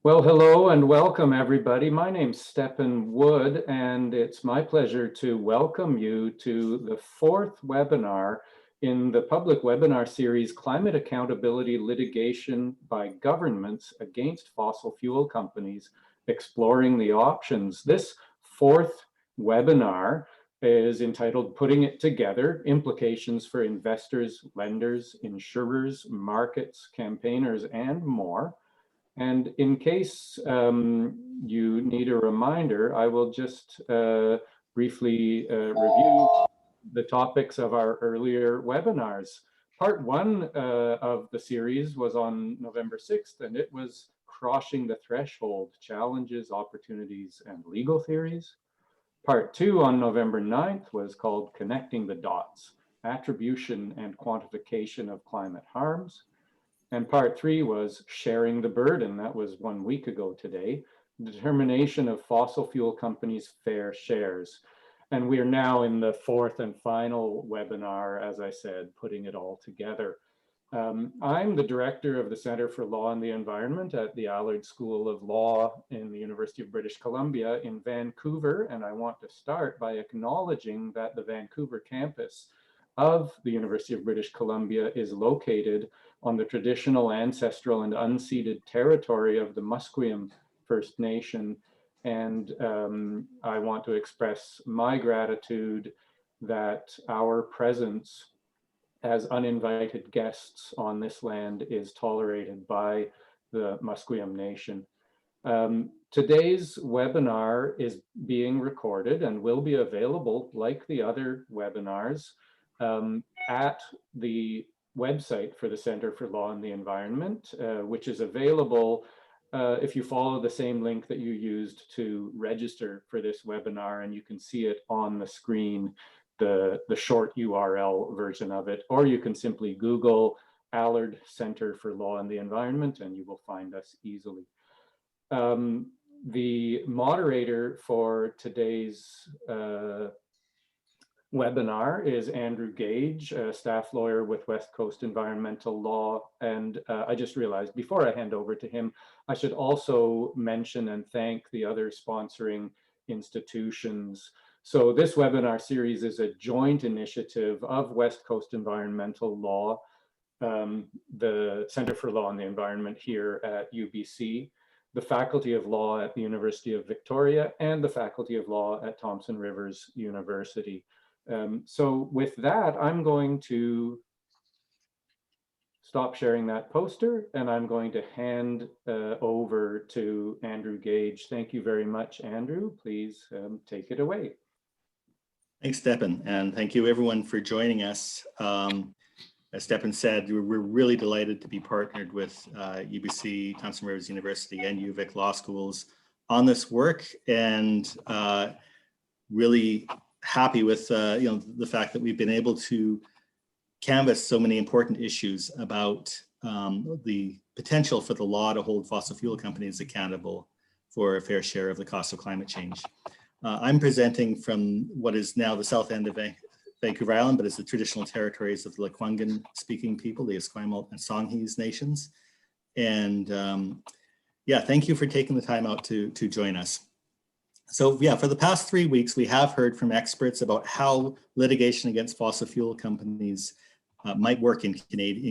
Well, hello and welcome everybody. My name's Stephen Wood, and it's my pleasure to welcome you to the fourth webinar in the public webinar series, Climate Accountability Litigation by Governments Against Fossil Fuel Companies, Exploring the Options. This fourth webinar is entitled Putting It Together, Implications for Investors, Lenders, Insurers, Markets, Campaigners, and more. And in case you need a reminder, I will just briefly review the topics of our earlier webinars. Part one of the series was on November 6th, and it was Crossing the Threshold, Challenges, Opportunities, and Legal Theories. Part two on November 9th was called Connecting the Dots, Attribution and Quantification of Climate Harms. And part three was Sharing the Burden. That was 1 week ago today. Determination of fossil fuel companies' fair shares. And we are now in the fourth and final webinar, as I said, putting it all together. I'm the director of the Center for Law and the Environment at the Allard School of Law in the University of British Columbia in Vancouver. And I want to start by acknowledging that the Vancouver campus of the University of British Columbia is located on the traditional, ancestral, and unceded territory of the Musqueam First Nation. And I want to express my gratitude that our presence as uninvited guests on this land is tolerated by the Musqueam Nation. Today's webinar is being recorded and will be available, like the other webinars, at the website for the Center for Law and the Environment, which is available if you follow the same link that you used to register for this webinar, and you can see it on the screen, the short URL version of it, or you can simply Google Allard Center for Law and the Environment and you will find us easily. The moderator for today's webinar is Andrew Gage, a staff lawyer with West Coast Environmental Law. And I just realized before I hand over to him, I should also mention and thank the other sponsoring institutions. So this webinar series is a joint initiative of West Coast Environmental Law, the Center for Law and the Environment here at UBC, the Faculty of Law at the University of Victoria, and the Faculty of Law at Thompson Rivers University. So with that, I'm going to stop sharing that poster and I'm going to hand over to Andrew Gage. Thank you very much, Andrew. Please take it away. Thanks, Stephen, and thank you everyone for joining us. As Stephen said, we're really delighted to be partnered with UBC, Thompson Rivers University, and UVic Law Schools on this work, and really happy with the fact that we've been able to canvass so many important issues about the potential for the law to hold fossil fuel companies accountable for a fair share of the cost of climate change. I'm presenting from what is now the south end of Vancouver Island, but it's the traditional territories of the Lekwungen speaking people, the Esquimalt and Songhees nations. And yeah, thank you for taking the time out to join us. So yeah, for the past 3 weeks, we have heard from experts about how litigation against fossil fuel companies might work in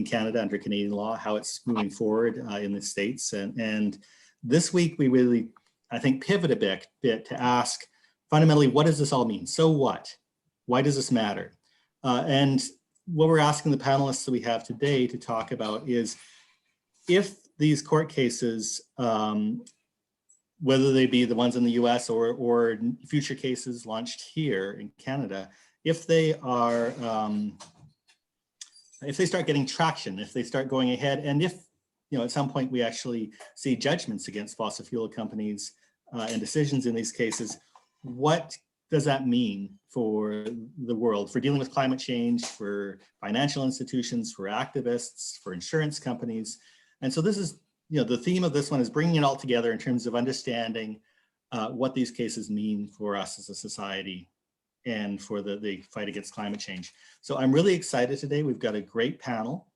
Canada under Canadian law, how it's moving forward in the States. And this week, we really, I think, pivot a bit to ask, fundamentally, what does this all mean? So what? Why does this matter? And what we're asking the panelists that we have today to talk about is, if these court cases, whether they be the ones in the US or future cases launched here in Canada, if they are, if they start getting traction, if they start going ahead, and if at some point we actually see judgments against fossil fuel companies and decisions in these cases, what does that mean for the world, for dealing with climate change, for financial institutions, for activists, for insurance companies? And so this is, the theme of this one is bringing it all together in terms of understanding what these cases mean for us as a society and for the fight against climate change. So I'm really excited today. We've got a great panel.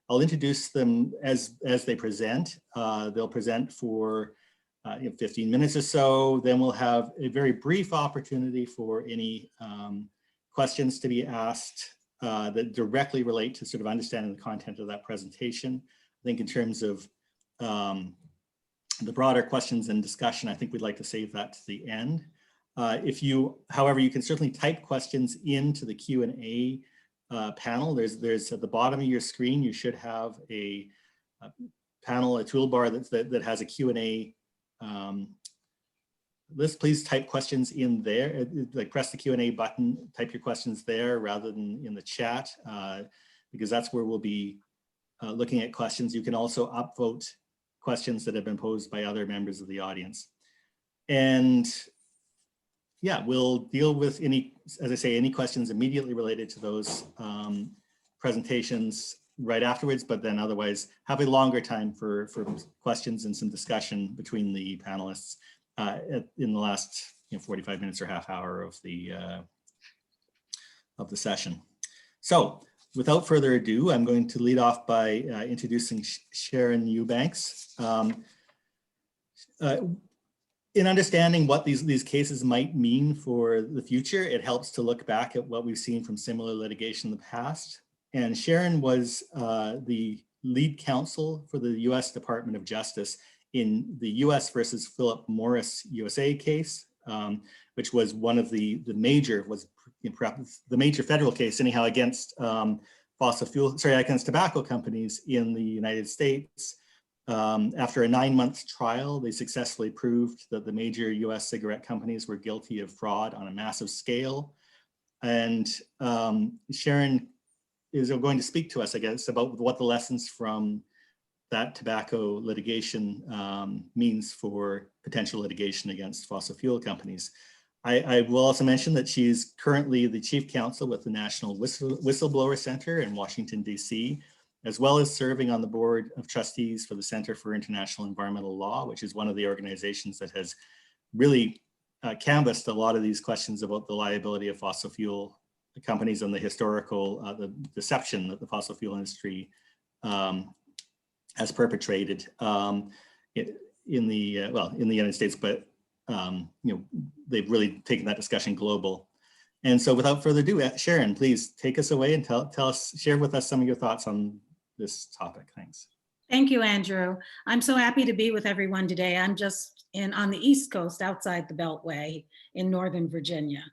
I'll introduce them as they present. They'll present for 15 minutes or so. Then we'll have a very brief opportunity for any questions to be asked that directly relate to sort of understanding the content of that presentation. I think in terms of the broader questions and discussion, I think we'd like to save that to the end. However, you can certainly type questions into the Q&A panel. There's at the bottom of your screen, you should have a panel, a toolbar that has a Q&A list. Please type questions in there, like press the Q&A button, type your questions there rather than in the chat, because that's where we'll be looking at questions. You can also upvote questions that have been posed by other members of the audience. And yeah, we'll deal with any, as I say, any questions immediately related to those presentations right afterwards, but then otherwise have a longer time for questions and some discussion between the panelists in the last 45 minutes or half hour of the session. So without further ado, I'm going to lead off by introducing Sharon Eubanks. In understanding what these cases might mean for the future, it helps to look back at what we've seen from similar litigation in the past. And Sharon was the lead counsel for the US Department of Justice in the US versus Philip Morris USA case, which was one of the major federal case anyhow against against tobacco companies in the United States. After a 9-month trial, they successfully proved that the major US cigarette companies were guilty of fraud on a massive scale. And Sharon is going to speak to us, I guess, about what the lessons from that tobacco litigation means for potential litigation against fossil fuel companies. I will also mention that she's currently the chief counsel with the National Whistleblower Center in Washington, DC, as well as serving on the board of trustees for the Center for International Environmental Law, which is one of the organizations that has really canvassed a lot of these questions about the liability of fossil fuel companies and the historical the deception that the fossil fuel industry has perpetrated in the United States, but they've really taken that discussion global. And so without further ado, Sharon, please take us away and share with us some of your thoughts on this topic. Thanks. Thank you, Andrew. I'm so happy to be with everyone today. I'm just on the East Coast outside the Beltway in Northern Virginia.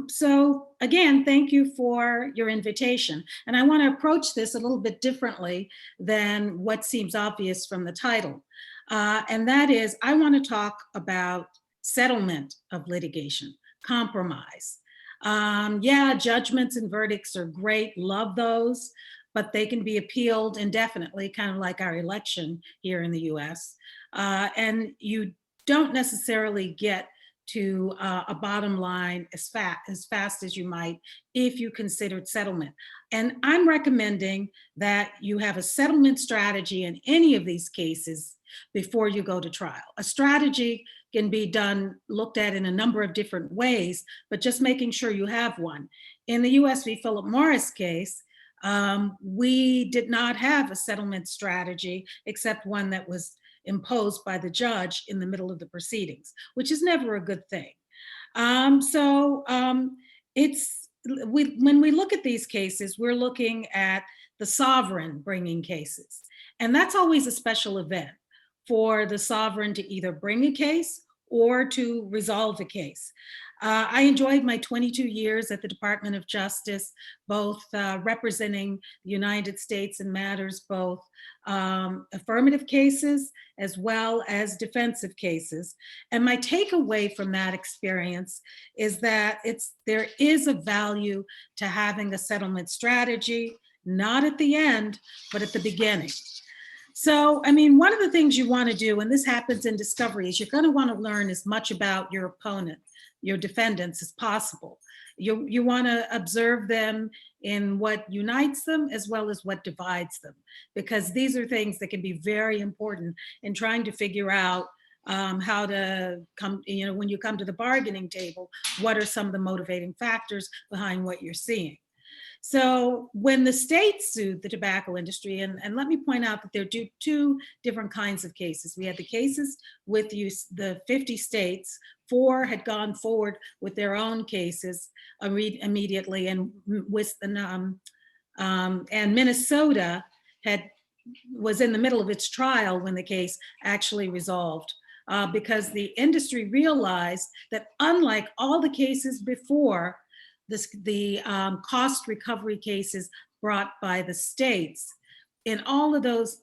So again, thank you for your invitation. And I want to approach this a little bit differently than what seems obvious from the title. And that is, I want to talk about settlement of litigation, compromise. Yeah, judgments and verdicts are great, love those, but they can be appealed indefinitely, kind of like our election here in the US. And you don't necessarily get to a bottom line as fast as you might if you considered settlement. And I'm recommending that you have a settlement strategy in any of these cases before you go to trial. A strategy can be looked at in a number of different ways, but just making sure you have one. In the US v. Philip Morris case, we did not have a settlement strategy except one that was imposed by the judge in the middle of the proceedings, which is never a good thing. When we look at these cases, we're looking at the sovereign bringing cases. And that's always a special event for the sovereign to either bring a case or to resolve a case. I enjoyed my 22 years at the Department of Justice, both representing the United States in matters both affirmative cases as well as defensive cases. And my takeaway from that experience is that there is a value to having a settlement strategy, not at the end, but at the beginning. So, I mean, one of the things you want to do, and this happens in discovery, is you're going to want to learn as much about your opponent, your defendants, as possible. You want to observe them in what unites them as well as what divides them, because these are things that can be very important in trying to figure out how to come, when you come to the bargaining table, what are some of the motivating factors behind what you're seeing. So when the states sued the tobacco industry, and let me point out that there are two different kinds of cases. We had the cases with the 50 states. 4 had gone forward with their own cases immediately, and Minnesota was in the middle of its trial when the case actually resolved, because the industry realized that unlike all the cases before, the cost recovery cases brought by the states, in all of those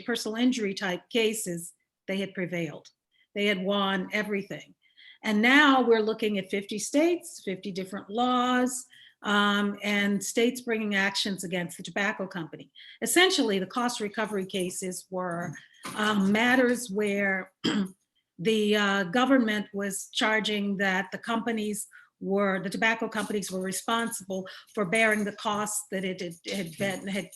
personal injury type cases, they had prevailed. They had won everything. And now we're looking at 50 states, 50 different laws, and states bringing actions against the tobacco company. Essentially, the cost recovery cases were matters where the government was charging that the tobacco companies were responsible for bearing the costs that it had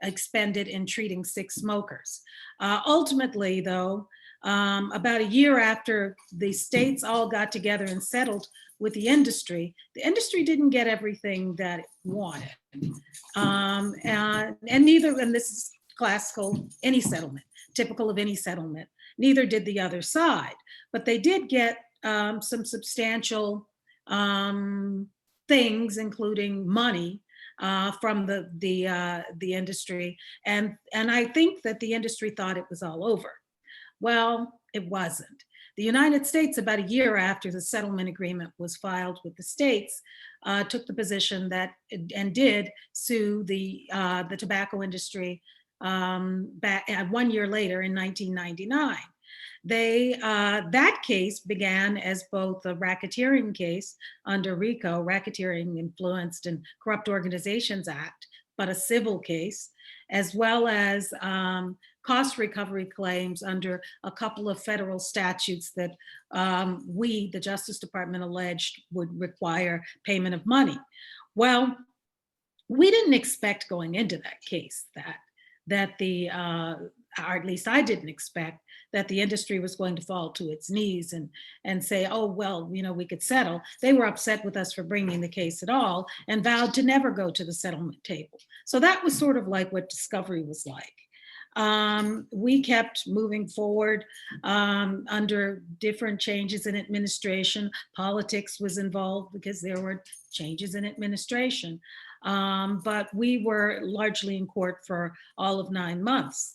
expended in treating sick smokers. Ultimately, though, about a year after the states all got together and settled with the industry didn't get everything that it wanted. And this is classical, any settlement, typical of any settlement, neither did the other side, but they did get some substantial things, including money from the industry. And I think that the industry thought it was all over. Well, it wasn't. The United States, about a year after the settlement agreement was filed with the states, took the position that, and did sue the tobacco industry back 1 year later in 1999. That case began as both a racketeering case under RICO, Racketeering Influenced and Corrupt Organizations Act, but a civil case, as well as cost recovery claims under a couple of federal statutes that the Justice Department, alleged would require payment of money. Well, we didn't expect going into that case or at least I didn't expect that the industry was going to fall to its knees and say, oh, well, we could settle. They were upset with us for bringing the case at all and vowed to never go to the settlement table. So that was sort of like what discovery was like. We kept moving forward under different changes in administration. Politics was involved because there were changes in administration. But we were largely in court for all of 9 months.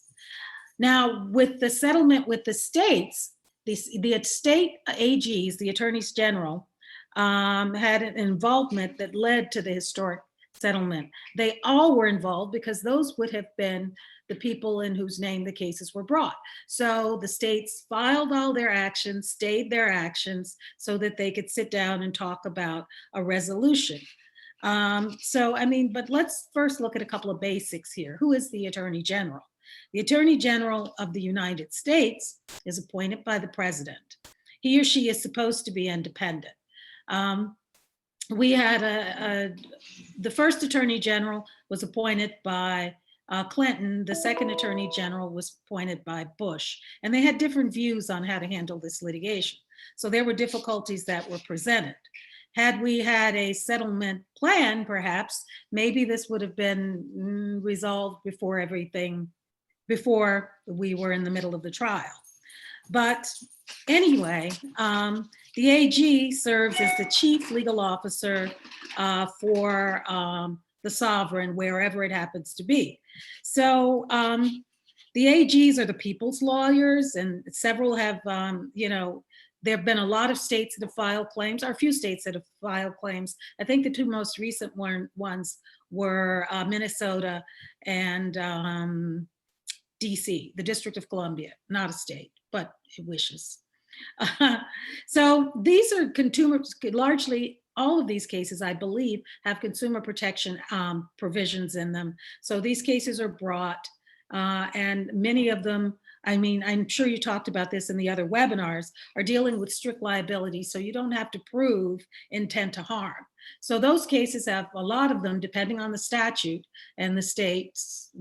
Now, with the settlement with the states, the state AGs, the attorneys general, had an involvement that led to the historic settlement. They all were involved because those would have been the people in whose name the cases were brought. So the states filed all their actions, stayed their actions, so that they could sit down and talk about a resolution. But let's first look at a couple of basics here. Who is the Attorney General? The Attorney General of the United States is appointed by the president. He or she is supposed to be independent. We had the first Attorney General was appointed by Clinton. The second Attorney General was appointed by Bush, and they had different views on how to handle this litigation. So there were difficulties that were presented. Had we had a settlement plan, perhaps, maybe this would have been resolved before we were in the middle of the trial. But anyway, the AG serves as the chief legal officer for the sovereign, wherever it happens to be. So the AGs are the people's lawyers, and several have, there have been a lot of states that have filed claims, or a few states that have filed claims. I think the two most recent ones were Minnesota and DC, the District of Columbia, not a state, but it wishes. So these are largely all of these cases, I believe, have consumer protection provisions in them. So these cases are brought, and many of them, I'm sure you talked about this in the other webinars, are dealing with strict liability, so you don't have to prove intent to harm. So those cases have, a lot of them, depending on the statute and the state's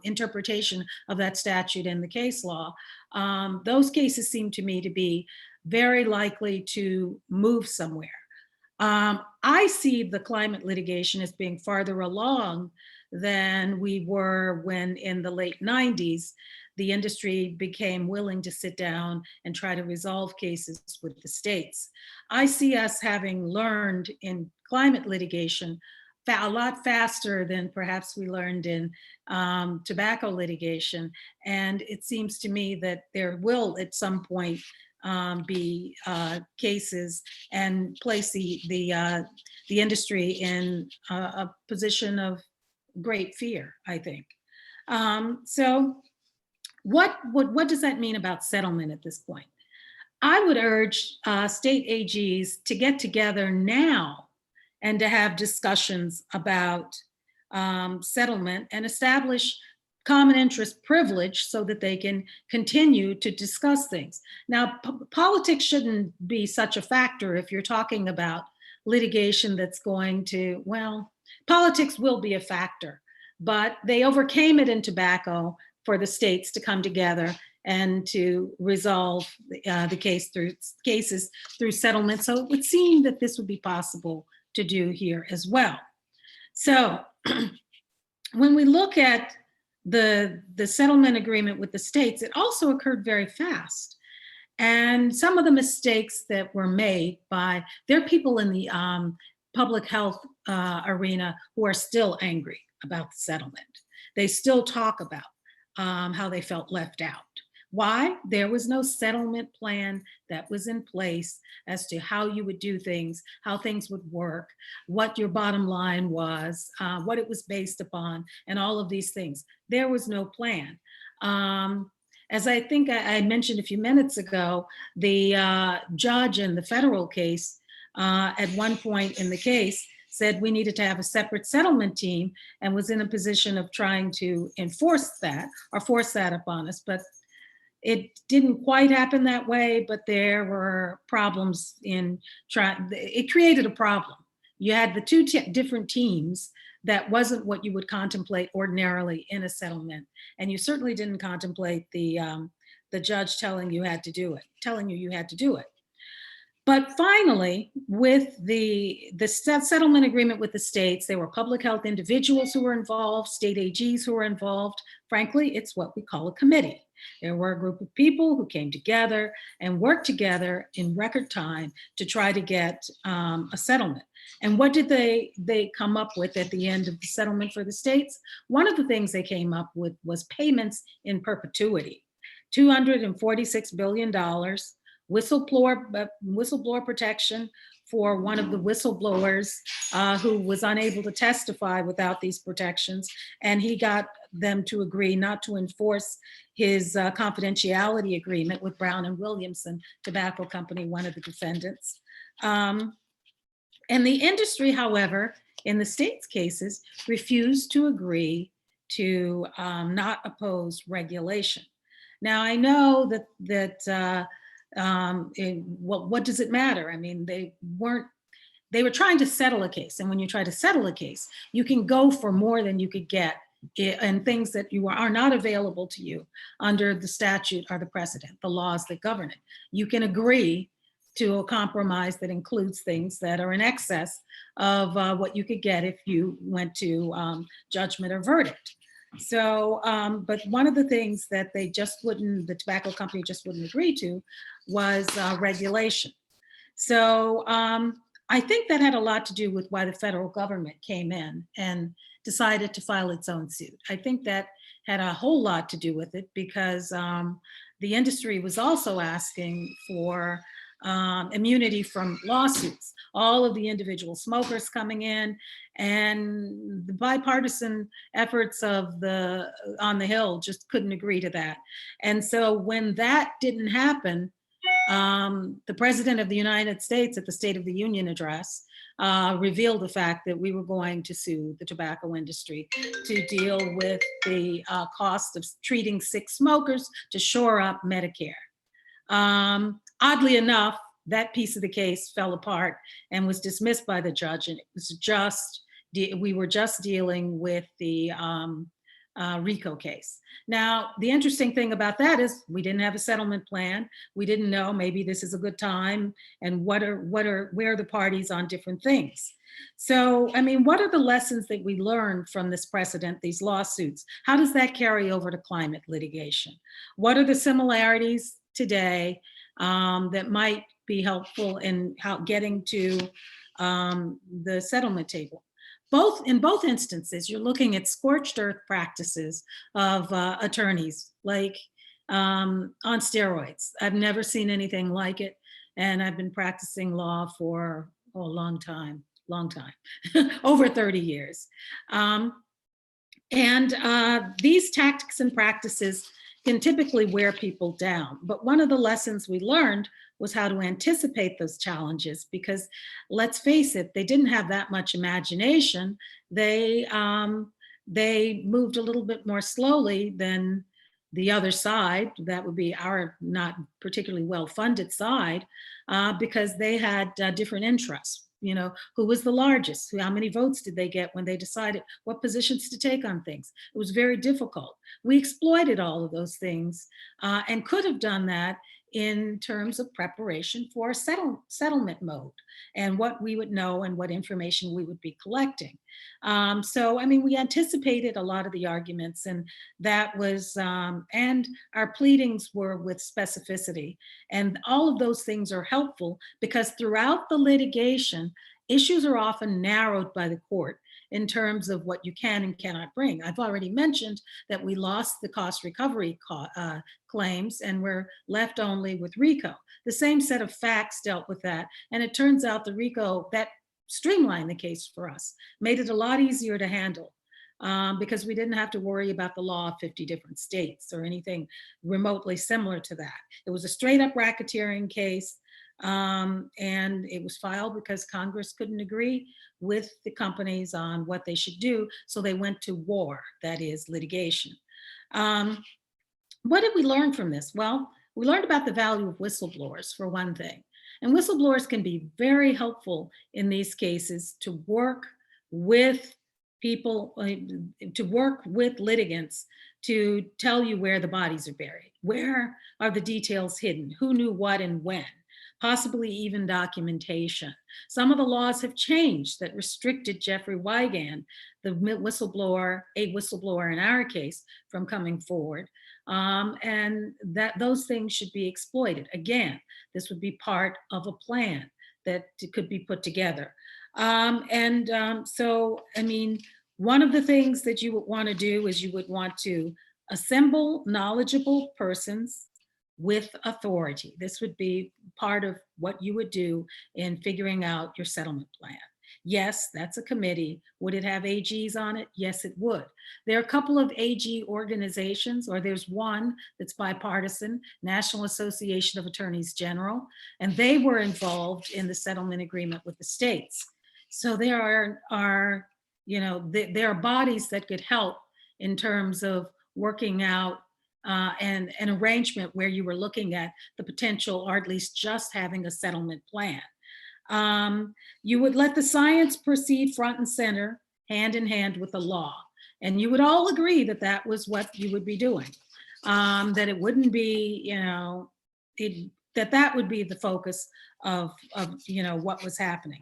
interpretation of that statute and the case law, those cases seem to me to be very likely to move somewhere. I see the climate litigation as being farther along than we were when in the late 90s, the industry became willing to sit down and try to resolve cases with the states. I see us having learned in climate litigation a lot faster than perhaps we learned in tobacco litigation. And it seems to me that there will at some point be cases and place the industry in a position of great fear, I think. So what does that mean about settlement at this point? I would urge state AGs to get together now and to have discussions about settlement and establish common interest privilege so that they can continue to discuss things. Now, politics shouldn't be such a factor if you're talking about litigation that's going to, well, politics will be a factor, but they overcame it in tobacco for the states to come together and to resolve the cases through settlement. So it would seem that this would be possible to do here as well. So when we look at the settlement agreement with the states, it also occurred very fast. And some of the mistakes that were made by, there are people in the public health arena who are still angry about the settlement. They still talk about how they felt left out. Why? There was no settlement plan that was in place as to how you would do things, how things would work, what your bottom line was, what it was based upon, and all of these things. There was no plan. As I think I mentioned a few minutes ago, the judge in the federal case at one point in the case said we needed to have a separate settlement team and was in a position of trying to enforce that or force that upon us. But it didn't quite happen that way, but there were problems in trying, it created a problem. You had the two different teams. That wasn't what you would contemplate ordinarily in a settlement. And you certainly didn't contemplate the judge telling you had to do it, telling you had to do it. But finally, with the settlement agreement with the states, there were public health individuals who were involved, state AGs who were involved. Frankly, it's what we call a committee. There were a group of people who came together and worked together in record time to try to get a settlement. And what did they come up with at the end of the settlement for the states? One of the things they came up with was payments in perpetuity, $246 billion, whistleblower protection for one of the whistleblowers who was unable to testify without these protections. And he got them to agree not to enforce his confidentiality agreement with Brown and Williamson Tobacco Company, one of the defendants. And the industry, however, in the state's cases, refused to agree to not oppose regulation. Now, I know that what does it matter? I mean, they were trying to settle a case. And when you try to settle a case, you can go for more than you could get and things that are not available to you under the statute or the precedent, the laws that govern it. You can agree to a compromise that includes things that are in excess of what you could get if you went to judgment or verdict. So, but one of the things that the tobacco company just wouldn't agree to was regulation. So I think that had a lot to do with why the federal government came in and decided to file its own suit. I think that had a whole lot to do with it because the industry was also asking for immunity from lawsuits, all of the individual smokers coming in, and the bipartisan efforts on the Hill just couldn't agree to that. And so when that didn't happen, the President of the United States at the State of the Union address revealed the fact that we were going to sue the tobacco industry to deal with the cost of treating sick smokers to shore up Medicare. Oddly enough, that piece of the case fell apart and was dismissed by the judge. And it was we were just dealing with the RICO case. Now, the interesting thing about that is we didn't have a settlement plan. We didn't know maybe this is a good time and where are the parties on different things. So, I mean, what are the lessons that we learned from this precedent, these lawsuits? How does that carry over to climate litigation? What are the similarities today that might be helpful in getting to the settlement table? In both instances, you're looking at scorched earth practices of attorneys, like on steroids. I've never seen anything like it, and I've been practicing law for a long time, over 30 years. These tactics and practices can typically wear people down. But one of the lessons we learned was how to anticipate those challenges, because let's face it, they didn't have that much imagination. They moved a little bit more slowly than the other side. That would be our not particularly well-funded side, because they had different interests. You know, who was the largest? How many votes did they get when they decided what positions to take on things? It was very difficult. We exploited all of those things and could have done that in terms of preparation for settlement mode and what we would know and what information we would be collecting. So, I mean, we anticipated a lot of the arguments, and that was, and our pleadings were with specificity. And all of those things are helpful because throughout the litigation, issues are often narrowed by the court in terms of what you can and cannot bring. I've already mentioned that we lost the cost recovery claims and we're left only with RICO. The same set of facts dealt with that. And it turns out the RICO, that streamlined the case for us, made it a lot easier to handle because we didn't have to worry about the law of 50 different states or anything remotely similar to that. It was a straight up racketeering case. And it was filed because Congress couldn't agree with the companies on what they should do. So they went to war, that is litigation. What did we learn from this? Well, we learned about the value of whistleblowers for one thing. And whistleblowers can be very helpful in these cases to work with people, to work with litigants to tell you where the bodies are buried. Where are the details hidden? Who knew what and when? Possibly even documentation. Some of the laws have changed that restricted Jeffrey Wigand, the whistleblower, a whistleblower in our case, from coming forward. And that those things should be exploited. Again, this would be part of a plan that could be put together. So, I mean, one of the things that you would want to do is you would want to assemble knowledgeable persons with authority. This would be part of what you would do in figuring out your settlement plan. Yes, that's a committee. Would it have AGs on it? Yes, it would. There are a couple of AG organizations, or there's one that's bipartisan, National Association of Attorneys General, and they were involved in the settlement agreement with the states. So there are there are bodies that could help in terms of working out and an arrangement where you were looking at the potential, or at least just having a settlement plan. You would let the science proceed front and center, hand in hand with the law. And you would all agree that that was what you would be doing. That it wouldn't be, that would be the focus of what was happening.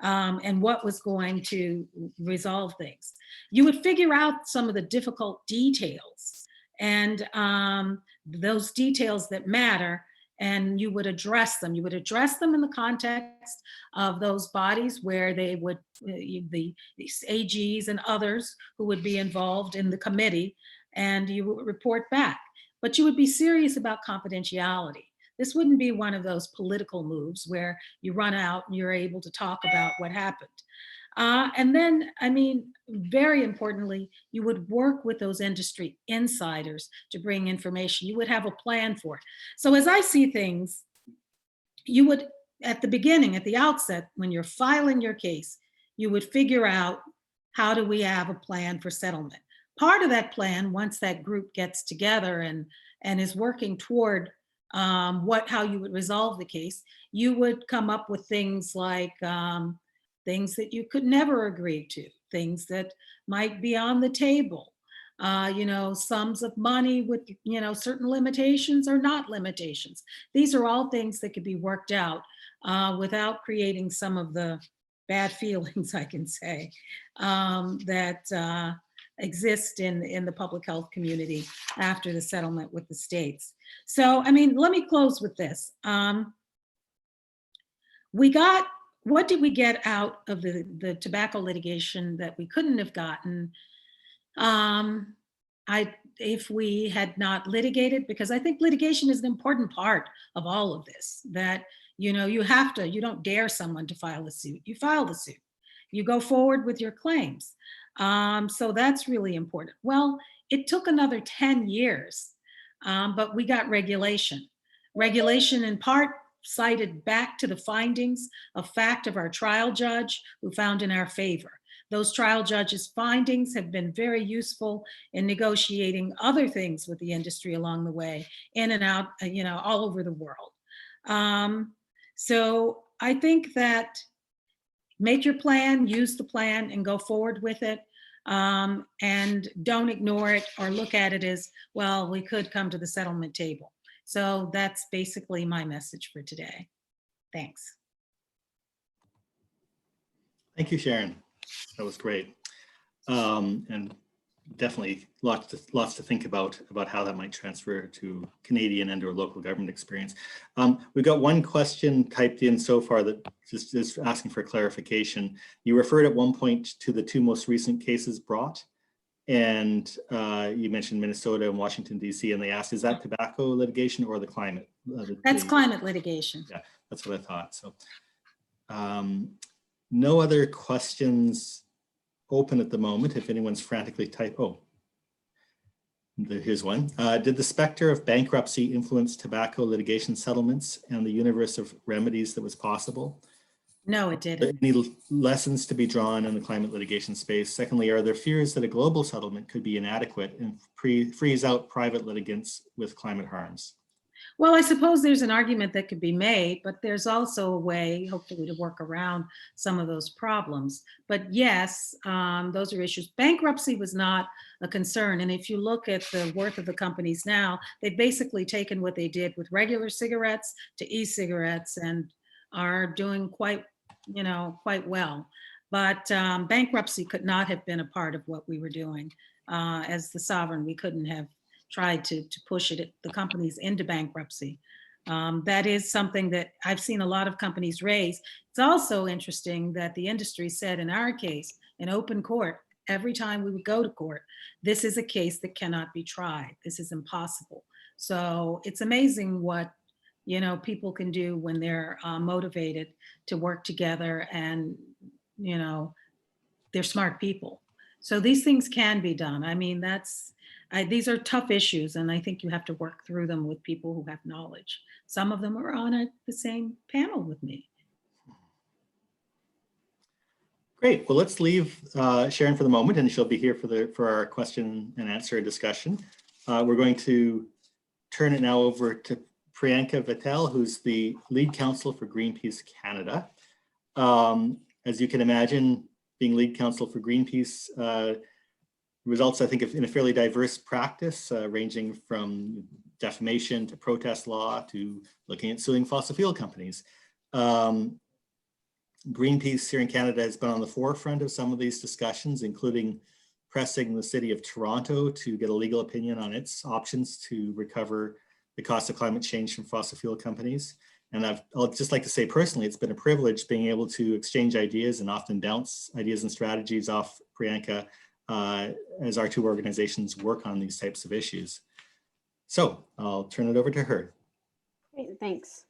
And what was going to resolve things. You would figure out some of the difficult details and those details that matter, and you would address them. You would address them in the context of those bodies where they would, the AGs and others who would be involved in the committee, and you would report back. But you would be serious about confidentiality. This wouldn't be one of those political moves where you run out and you're able to talk about what happened. And then, I mean, very importantly, you would work with those industry insiders to bring information. You would have a plan for it. So as I see things, you would, at the beginning, at the outset, when you're filing your case, you would figure out, how do we have a plan for settlement? Part of that plan, once that group gets together and is working toward how you would resolve the case, you would come up with things like things that you could never agree to, things that might be on the table, sums of money with, certain limitations or not limitations. These are all things that could be worked out without creating some of the bad feelings, I can say, that exist in the public health community after the settlement with the states. So, let me close with this. What did we get out of the tobacco litigation that we couldn't have gotten if we had not litigated? Because I think litigation is an important part of all of this, that, you don't dare someone to file a suit. You file the suit. You go forward with your claims. So that's really important. Well, it took another 10 years, but we got regulation. Regulation in part cited back to the findings of fact of our trial judge, who found in our favor. Those trial judges' findings have been very useful in negotiating other things with the industry along the way, in and out, all over the world. So I think that make your plan, use the plan, and go forward with it. And don't ignore it or look at it as, well, we could come to the settlement table. So that's basically my message for today. Thanks. Thank you, Sharon. That was great. And definitely lots to think about how that might transfer to Canadian and or local government experience. We've got one question typed in so far that just is asking for clarification. You referred at one point to the two most recent cases brought, and you mentioned Minnesota and Washington, D.C., and they asked, is that tobacco litigation or the climate? That's climate litigation. Yeah, that's what I thought. So no other questions open at the moment. If anyone's frantically here's one. Did the specter of bankruptcy influence tobacco litigation settlements and the universe of remedies that was possible? No, it didn't. Any lessons to be drawn in the climate litigation space? Secondly, are there fears that a global settlement could be inadequate and freeze out private litigants with climate harms? Well, I suppose there's an argument that could be made, but there's also a way, hopefully, to work around some of those problems. But yes, those are issues. Bankruptcy was not a concern. And if you look at the worth of the companies now, they've basically taken what they did with regular cigarettes to e-cigarettes and are doing quite well. But bankruptcy could not have been a part of what we were doing. As the sovereign, we couldn't have tried to push the companies into bankruptcy. That is something that I've seen a lot of companies raise. It's also interesting that the industry said in our case, in open court, every time we would go to court, this is a case that cannot be tried. This is impossible. So it's amazing what people can do when they're motivated to work together, and they're smart people. So these things can be done. These are tough issues, and I think you have to work through them with people who have knowledge. Some of them are on the same panel with me. Great. Well, let's leave Sharon for the moment, and she'll be here for our question and answer discussion. We're going to turn it now over to PRIYANKA VITTAL, who's the lead counsel for Greenpeace Canada. As you can imagine, being lead counsel for Greenpeace results, I think, in a fairly diverse practice, ranging from defamation to protest law to looking at suing fossil fuel companies. Greenpeace here in Canada has been on the forefront of some of these discussions, including pressing the city of Toronto to get a legal opinion on its options to recover the cost of climate change from fossil fuel companies. And I'll just like to say personally, it's been a privilege being able to exchange ideas and often bounce ideas and strategies off PRIYANKA as our two organizations work on these types of issues. So I'll turn it over to her. Great, thanks.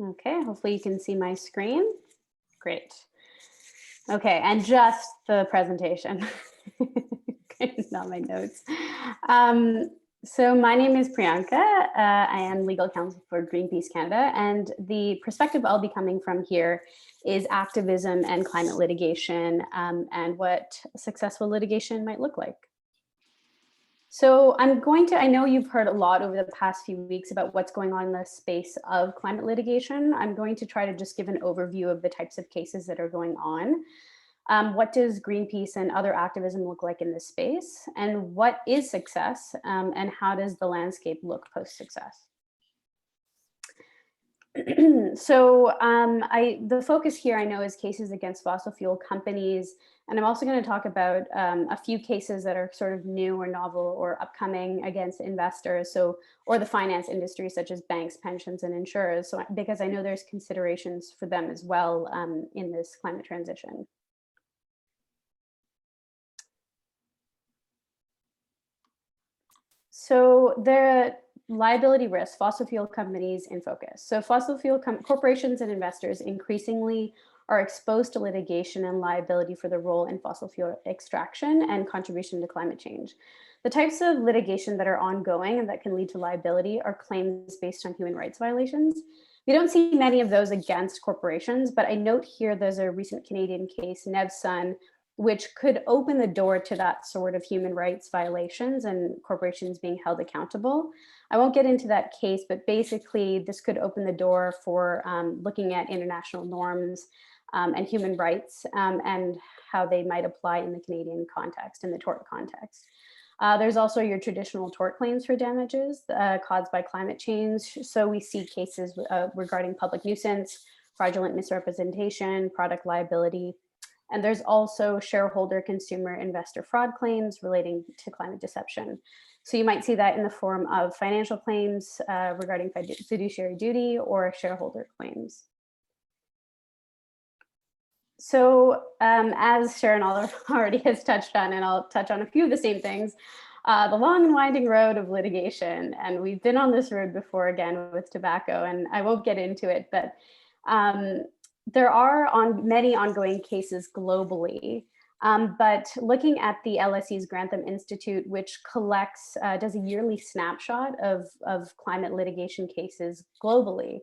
Okay, hopefully you can see my screen. Great. Okay, and just the presentation, not my notes. So my name is PRIYANKA. I am legal counsel for Greenpeace Canada, and the perspective I'll be coming from here is activism and climate litigation, and what successful litigation might look like. So I know you've heard a lot over the past few weeks about what's going on in the space of climate litigation. I'm going to try to just give an overview of the types of cases that are going on. What does Greenpeace and other activism look like in this space? And what is success? And how does the landscape look post-success? So the focus here, I know, is cases against fossil fuel companies. And I'm also going to talk about a few cases that are sort of new or novel or upcoming against investors, or the finance industry, such as banks, pensions, and insurers. So, because I know there's considerations for them as well in this climate transition. So the liability risk, fossil fuel companies in focus. So fossil fuel corporations and investors increasingly are exposed to litigation and liability for their role in fossil fuel extraction and contribution to climate change. The types of litigation that are ongoing and that can lead to liability are claims based on human rights violations. We don't see many of those against corporations, but I note here there's a recent Canadian case, Nevsun, which could open the door to that sort of human rights violations and corporations being held accountable. I won't get into that case, but basically this could open the door for looking at international norms and human rights and how they might apply in the Canadian context, in the tort context. There's also your traditional tort claims for damages caused by climate change. So we see cases regarding public nuisance, fraudulent misrepresentation, product liability. And there's also shareholder, consumer, investor fraud claims relating to climate deception. So you might see that in the form of financial claims regarding fiduciary duty or shareholder claims. So as Sharon already has touched on, and I'll touch on a few of the same things, the long and winding road of litigation. And we've been on this road before, again, with tobacco, and I won't get into it, but there are many ongoing cases globally, but looking at the LSE's Grantham Institute, which does a yearly snapshot of climate litigation cases globally,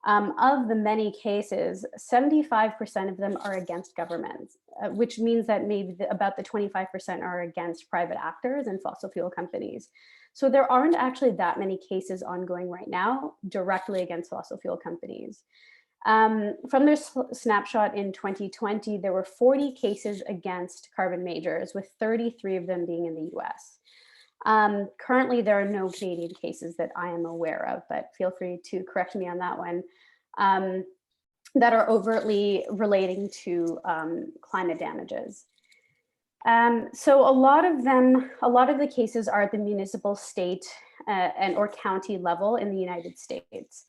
of the many cases, 75% of them are against governments, which means that maybe about the 25% are against private actors and fossil fuel companies. So there aren't actually that many cases ongoing right now directly against fossil fuel companies. From their snapshot in 2020, there were 40 cases against carbon majors, with 33 of them being in the US. Currently, there are no Canadian cases that I am aware of, but feel free to correct me on that one, that are overtly relating to climate damages. So a lot of the cases are at the municipal, state, or county level in the United States.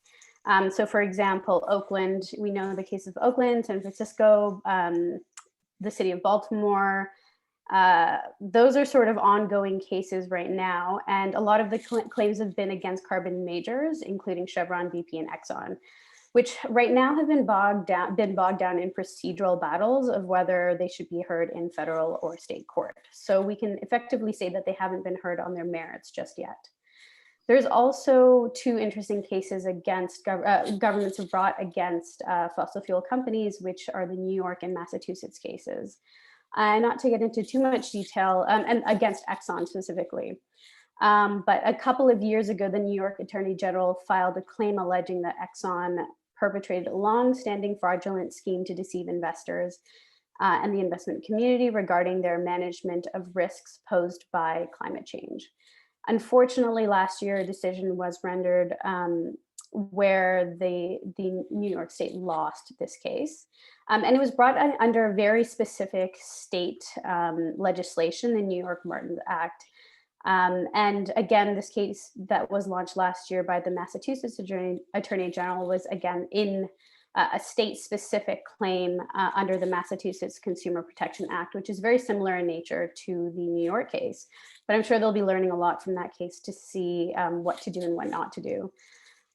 So for example, Oakland, we know the case of Oakland, San Francisco, the city of Baltimore. Those are sort of ongoing cases right now. And a lot of the claims have been against carbon majors, including Chevron, BP, and Exxon, which right now have been bogged down in procedural battles of whether they should be heard in federal or state court. So we can effectively say that they haven't been heard on their merits just yet. There's also two interesting cases against governments have brought against fossil fuel companies, which are the New York and Massachusetts cases. Not to get into too much detail, and against Exxon specifically. But a couple of years ago, the New York Attorney General filed a claim alleging that Exxon perpetrated a long-standing fraudulent scheme to deceive investors and the investment community regarding their management of risks posed by climate change. Unfortunately, last year, a decision was rendered where the New York State lost this case. And it was brought under very specific state legislation, the New York Martin Act. And again, this case that was launched last year by the Massachusetts Attorney General was again in a state-specific claim under the Massachusetts Consumer Protection Act, which is very similar in nature to the New York case. But I'm sure they'll be learning a lot from that case to see what to do and what not to do.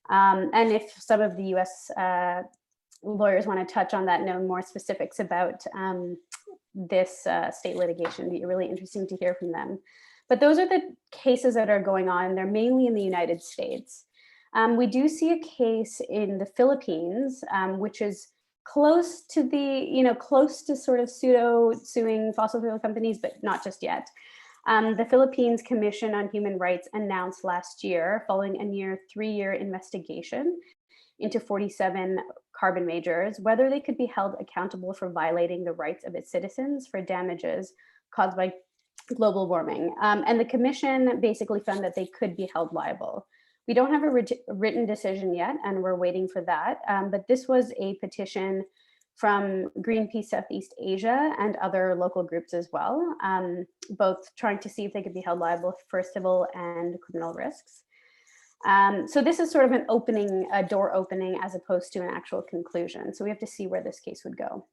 And if some of the US lawyers want to touch on that, know more specifics about this state litigation, it'd be really interesting to hear from them. But those are the cases that are going on. They're mainly in the United States. We do see a case in the Philippines, which is close to close to sort of pseudo suing fossil fuel companies, but not just yet. The Philippines Commission on Human Rights announced last year, following a near 3-year investigation into 47 carbon majors, whether they could be held accountable for violating the rights of its citizens for damages caused by global warming. And the commission basically found that they could be held liable. We don't have a written decision yet, and we're waiting for that. But this was a petition from Greenpeace Southeast Asia and other local groups as well, both trying to see if they could be held liable for civil and criminal risks. So this is sort of an opening, a door opening, as opposed to an actual conclusion. So we have to see where this case would go.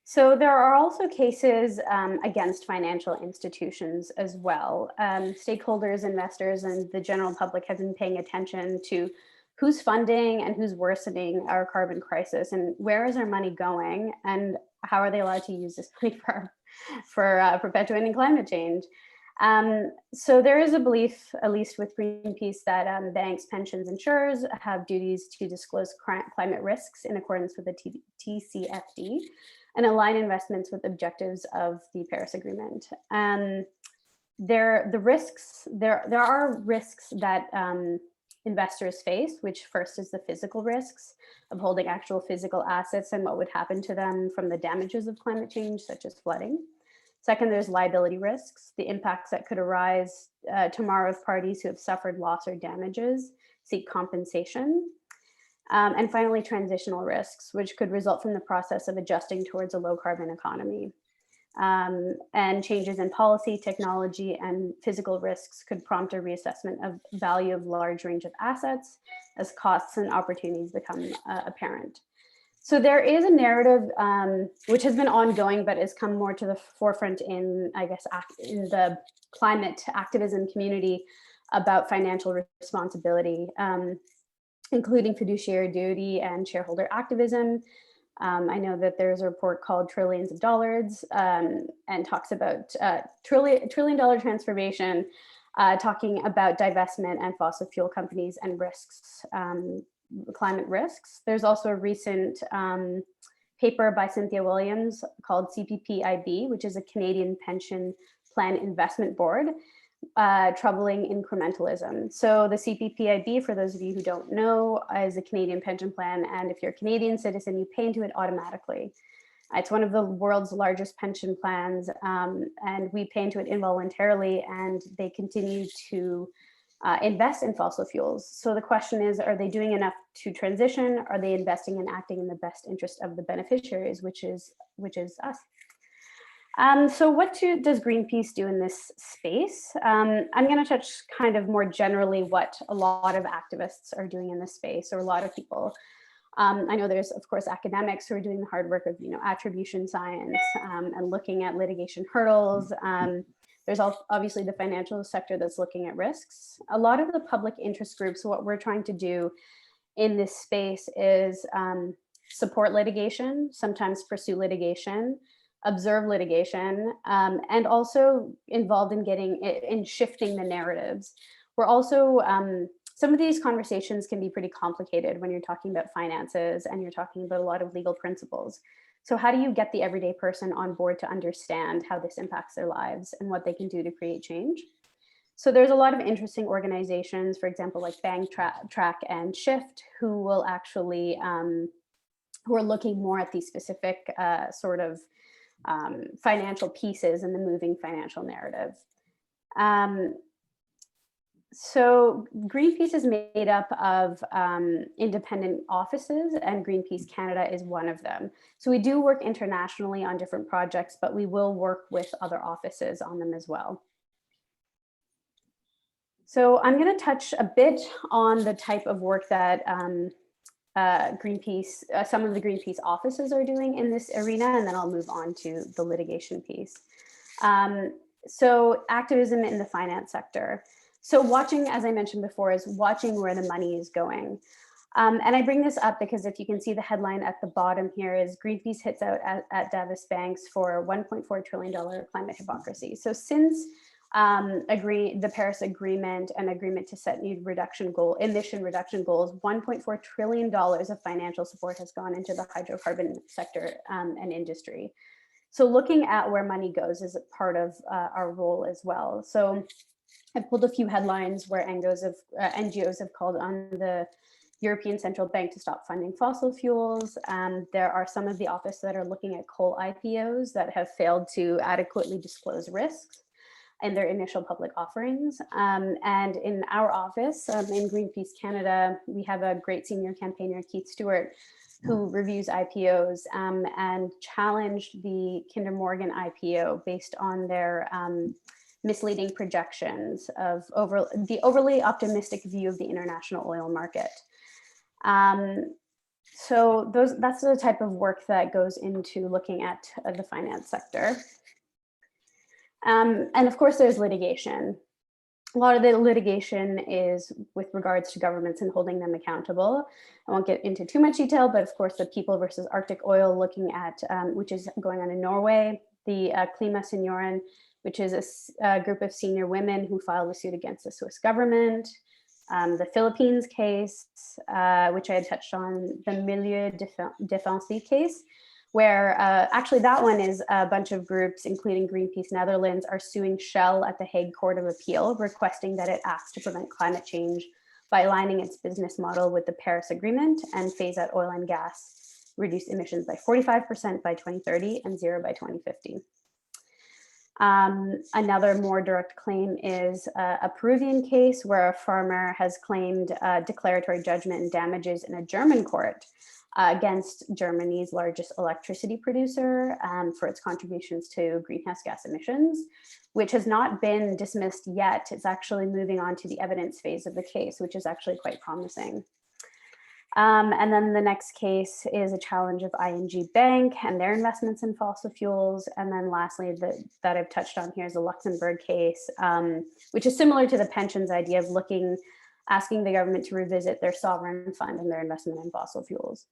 So there are also cases against financial institutions as well. Stakeholders, investors, and the general public have been paying attention to who's funding and who's worsening our carbon crisis, and where is our money going, and how are they allowed to use this money for perpetuating climate change. So there is a belief, at least with Greenpeace, that banks, pensions, insurers have duties to disclose climate risks in accordance with the TCFD and align investments with objectives of the Paris Agreement. There are risks that investors face, which first is the physical risks of holding actual physical assets and what would happen to them from the damages of climate change, such as flooding. Second, there's liability risks, the impacts that could arise tomorrow if parties who have suffered loss or damages seek compensation. And finally, transitional risks, which could result from the process of adjusting towards a low carbon economy. And changes in policy, technology, and physical risks could prompt a reassessment of value of large range of assets as costs and opportunities become apparent. So there is a narrative which has been ongoing, but has come more to the forefront in, I guess, in the climate activism community about financial responsibility, including fiduciary duty and shareholder activism. I know that there's a report called Trillions of Dollars and talks about trillion dollar transformation, talking about divestment and fossil fuel companies and risks, climate risks. There's also a recent paper by Cynthia Williams called CPPIB, which is a Canadian Pension Plan Investment Board, troubling incrementalism. So the CPPIB, for those of you who don't know, is a Canadian pension plan. And if you're a Canadian citizen, you pay into it automatically. It's one of the world's largest pension plans, and we pay into it involuntarily, and they continue to invest in fossil fuels. So the question is, are they doing enough to transition? Are they investing and acting in the best interest of the beneficiaries, which is us? So what does Greenpeace do in this space? I'm going to touch kind of more generally what a lot of activists are doing in this space, or a lot of people. I know there's, of course, academics who are doing the hard work of, attribution science and looking at litigation hurdles. There's obviously the financial sector that's looking at risks. A lot of the public interest groups, what we're trying to do in this space is support litigation, sometimes pursue litigation, observe litigation, and also involved in shifting the narratives. We're also, some of these conversations can be pretty complicated when you're talking about finances and you're talking about a lot of legal principles. So how do you get the everyday person on board to understand how this impacts their lives and what they can do to create change? So there's a lot of interesting organizations, for example, like Bang Track and Shift, who will actually, who are looking more at these specific sort of financial pieces in the moving financial narrative. So Greenpeace is made up of independent offices, and Greenpeace Canada is one of them. So we do work internationally on different projects, but we will work with other offices on them as well. So I'm going to touch a bit on the type of work that Greenpeace, some of the Greenpeace offices are doing in this arena, and then I'll move on to the litigation piece. So activism in the finance sector. So watching, as I mentioned before, is watching where the money is going. And I bring this up because if you can see the headline at the bottom here is Greenpeace hits out at Davis banks for $1.4 trillion climate hypocrisy. So since the Paris Agreement and agreement to set new emission reduction goals, $1.4 trillion of financial support has gone into the hydrocarbon sector and industry. So looking at where money goes is a part of our role as well. So I've pulled a few headlines where NGOs have called on the European Central Bank to stop funding fossil fuels. There are some of the office that are looking at coal IPOs that have failed to adequately disclose risks in their initial public offerings. And in our office, in Greenpeace Canada, we have a great senior campaigner, Keith Stewart, who reviews IPOs and challenged the Kinder Morgan IPO based on their misleading projections of the overly optimistic view of the international oil market. So that's the type of work that goes into looking at the finance sector. And of course, there's litigation. A lot of the litigation is with regards to governments and holding them accountable. I won't get into too much detail, but of course, the People versus Arctic Oil looking at, which is going on in Norway, the Klima Senioren, which is a group of senior women who filed a suit against the Swiss government. The Philippines case, which I had touched on, the Milieu Défensif case, where actually that one is a bunch of groups, including Greenpeace Netherlands, are suing Shell at the Hague Court of Appeal, requesting that it acts to prevent climate change by aligning its business model with the Paris Agreement and phase out oil and gas, reduce emissions by 45% by 2030 and 0 by 2050. Another more direct claim is a Peruvian case where a farmer has claimed declaratory judgment and damages in a German court against Germany's largest electricity producer for its contributions to greenhouse gas emissions, which has not been dismissed yet. It's actually moving on to the evidence phase of the case, which is actually quite promising. And then the next case is a challenge of ING Bank and their investments in fossil fuels. And then lastly, that I've touched on here is a Luxembourg case, which is similar to the pensions idea of asking the government to revisit their sovereign fund and their investment in fossil fuels.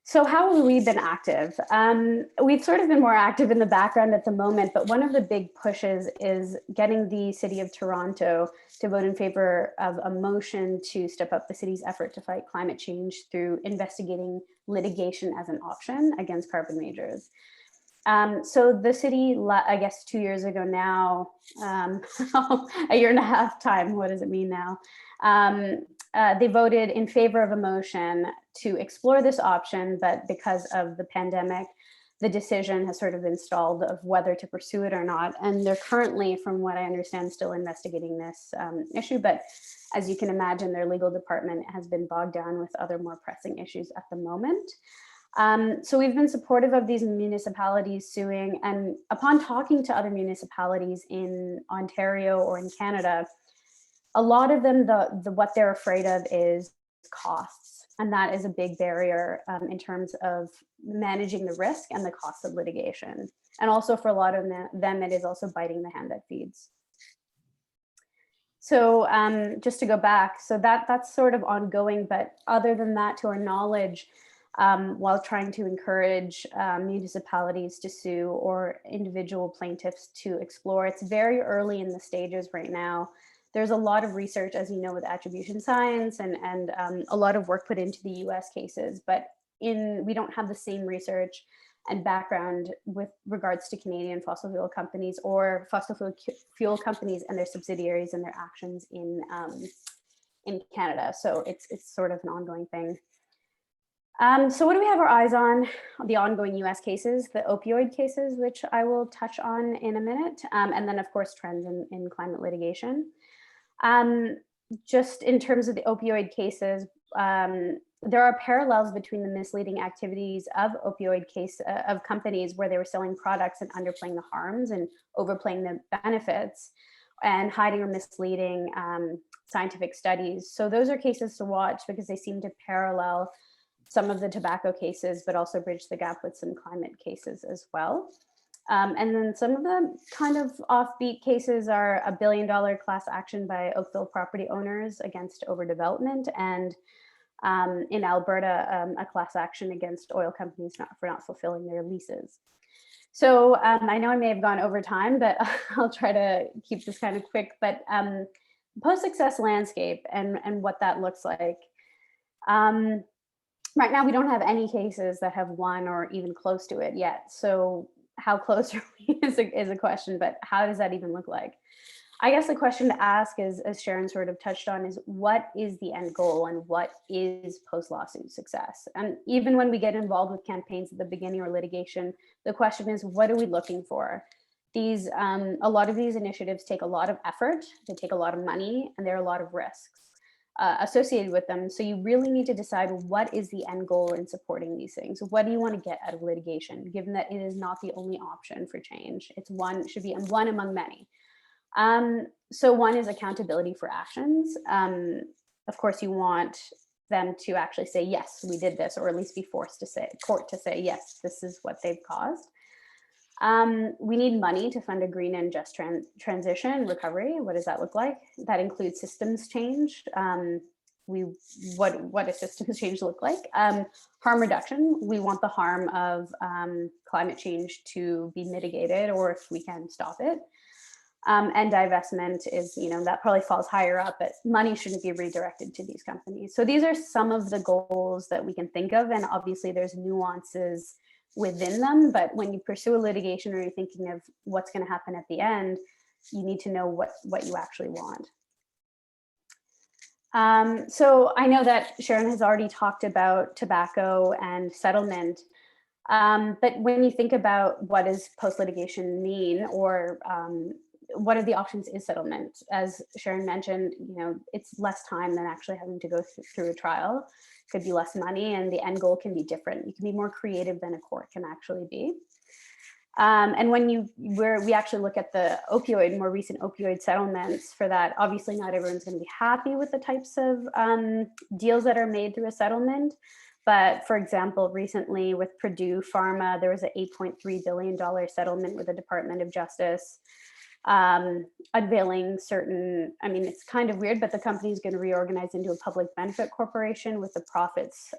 So how have we been active? We've sort of been more active in the background at the moment, but one of the big pushes is getting the City of Toronto to vote in favor of a motion to step up the city's effort to fight climate change through investigating litigation as an option against carbon majors. So the city, I guess 2 years ago now, a year and a half time, what does it mean now? They voted in favor of a motion to explore this option, but because of the pandemic, the decision has sort of been stalled of whether to pursue it or not. And they're currently, from what I understand, still investigating this issue. But as you can imagine, their legal department has been bogged down with other more pressing issues at the moment. So we've been supportive of these municipalities suing, and upon talking to other municipalities in Ontario or in Canada, a lot of them, what they're afraid of is costs. And that is a big barrier in terms of managing the risk and the cost of litigation. And also for a lot of them, it is also biting the hand that feeds. So just to go back, so that's sort of ongoing, but other than that, to our knowledge, while trying to encourage municipalities to sue or individual plaintiffs to explore, it's very early in the stages right now. There's a lot of research, as you know, with attribution science and a lot of work put into the US cases, but we don't have the same research and background with regards to Canadian fossil fuel companies or fossil fuel companies and their subsidiaries and their actions in Canada. So it's sort of an ongoing thing. So what do we have our eyes on? The ongoing US cases, the opioid cases, which I will touch on in a minute, and then of course trends in climate litigation. Just in terms of the opioid cases, there are parallels between the misleading activities of of companies where they were selling products and underplaying the harms and overplaying the benefits and hiding or misleading scientific studies. So those are cases to watch because they seem to parallel some of the tobacco cases, but also bridge the gap with some climate cases as well. And then some of the kind of offbeat cases are a $1 billion class action by Oakville property owners against overdevelopment, and in Alberta, a class action against oil companies for not fulfilling their leases. So I know I may have gone over time, but I'll try to keep this kind of quick, but post-success landscape and what that looks like. right now we don't have any cases that have won or even close to it yet. So how close are we is a question, but how does that even look like? I guess the question to ask is, as Sharon sort of touched on, is what is the end goal and what is post-lawsuit success? And even when we get involved with campaigns at the beginning or litigation, the question is, what are we looking for? These, a lot of these initiatives take a lot of effort, they take a lot of money, and there are a lot of risks associated with them. So you really need to decide what is the end goal in supporting these things. What do you want to get out of litigation, given that it is not the only option for change? It's one, should be one among many. So one is accountability for actions. Of course, you want them to actually say, yes, we did this, or at least be forced to say, court to say, yes, this is what they've caused. We need money to fund a green and just transition recovery. What does that look like? That includes systems change. What does systems change look like? Harm reduction. We want the harm of climate change to be mitigated, or if we can stop it. And divestment is, that probably falls higher up, but money shouldn't be redirected to these companies. So these are some of the goals that we can think of. And obviously there's nuances within them, but when you pursue a litigation or you're thinking of what's going to happen at the end, you need to know what you actually want. So I know that Sharon has already talked about tobacco and settlement, but when you think about what does post-litigation mean, or what are the options is settlement? As Sharon mentioned, it's less time than actually having to go through a trial. Could be less money, and the end goal can be different. You can be more creative than a court can actually be. And when we actually look at the more recent opioid settlements for that, obviously not everyone's going to be happy with the types of deals that are made through a settlement. But for example, recently with Purdue Pharma, there was an $8.3 billion settlement with the Department of Justice, unveiling certain, it's kind of weird, but the company is going to reorganize into a public benefit corporation with the profits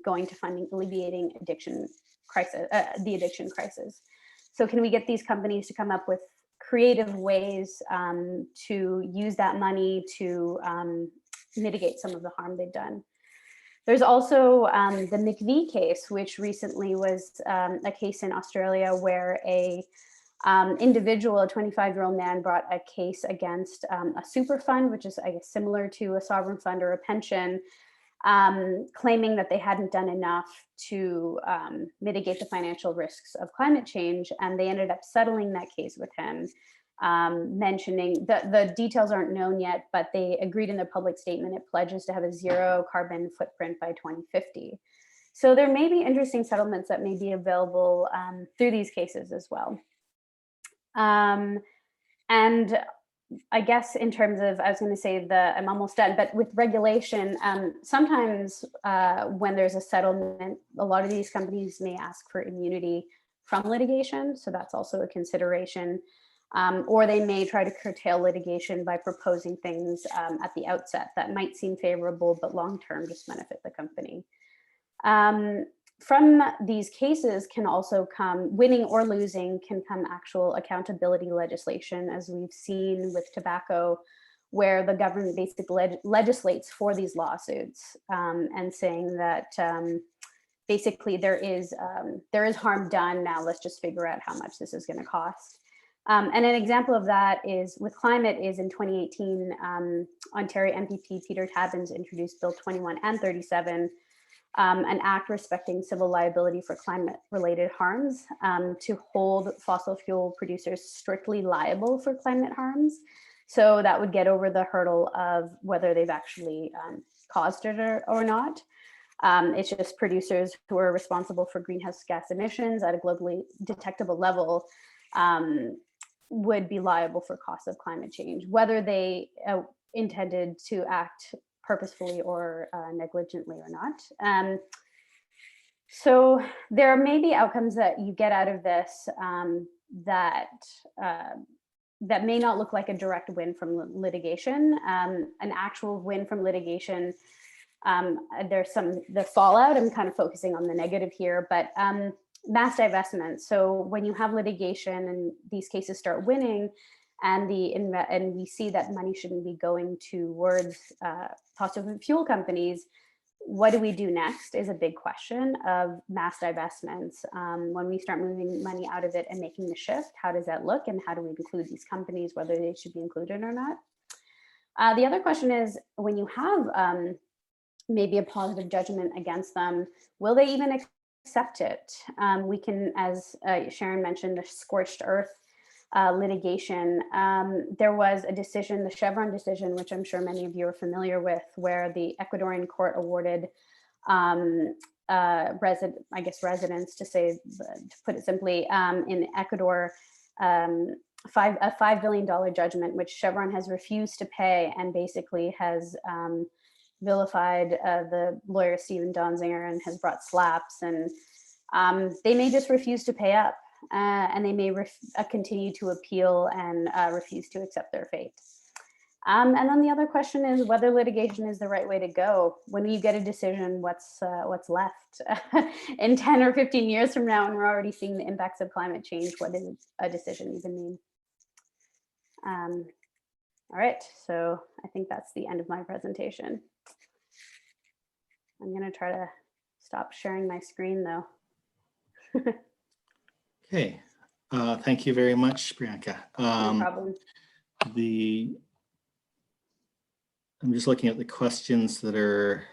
going to funding alleviating the addiction crisis. So can we get these companies to come up with creative ways to use that money to mitigate some of the harm they've done? There's also the McVie case, which recently was a case in Australia where a individual, a 25-year-old man, brought a case against a super fund, which is, I guess, similar to a sovereign fund or a pension, claiming that they hadn't done enough to mitigate the financial risks of climate change. And they ended up settling that case with him, mentioning the details aren't known yet, but they agreed in their public statement it pledges to have a zero carbon footprint by 2050. So there may be interesting settlements that may be available through these cases as well. And I guess in terms of, I was going to say I'm almost done, but with regulation, sometimes when there's a settlement, a lot of these companies may ask for immunity from litigation. So that's also a consideration. Or they may try to curtail litigation by proposing things at the outset that might seem favorable, but long-term just benefit the company. From these cases can also come, winning or losing can come actual accountability legislation, as we've seen with tobacco, where the government basically legislates for these lawsuits and saying that basically there is harm done. Now let's just figure out how much this is going to cost. And an example of that is with climate is in 2018, Ontario MPP Peter Tabuns introduced Bill 21 and 37, an act respecting civil liability for climate-related harms to hold fossil fuel producers strictly liable for climate harms. So that would get over the hurdle of whether they've actually caused it or not. It's just producers who are responsible for greenhouse gas emissions at a globally detectable level would be liable for costs of climate change, whether they intended to act purposefully or negligently or not. So there may be outcomes that you get out of this that may not look like a direct win from litigation. An actual win from litigation, there's the fallout. I'm kind of focusing on the negative here, but mass divestment. So when you have litigation and these cases start winning, and we see that money shouldn't be going towards fossil fuel companies, what do we do next is a big question of mass divestments. When we start moving money out of it and making the shift, how does that look, and how do we include these companies, whether they should be included or not? The other question is, when you have maybe a positive judgment against them, will they even accept it? We can, as Sharon mentioned, the scorched earth litigation. There was a decision, the Chevron decision, which I'm sure many of you are familiar with, where the Ecuadorian court awarded residents, to put it simply, in Ecuador, a $5 billion judgment, which Chevron has refused to pay, and basically has vilified the lawyer Stephen Donziger and has brought slaps, and they may just refuse to pay up. And they may continue to appeal and refuse to accept their fate. And then the other question is whether litigation is the right way to go. When you get a decision, what's left? In 10 or 15 years from now, and we're already seeing the impacts of climate change, what does a decision even mean? All right, so I think that's the end of my presentation. I'm gonna try to stop sharing my screen though. Okay, thank you very much, Priyanka. No problem. I'm just looking at the questions that are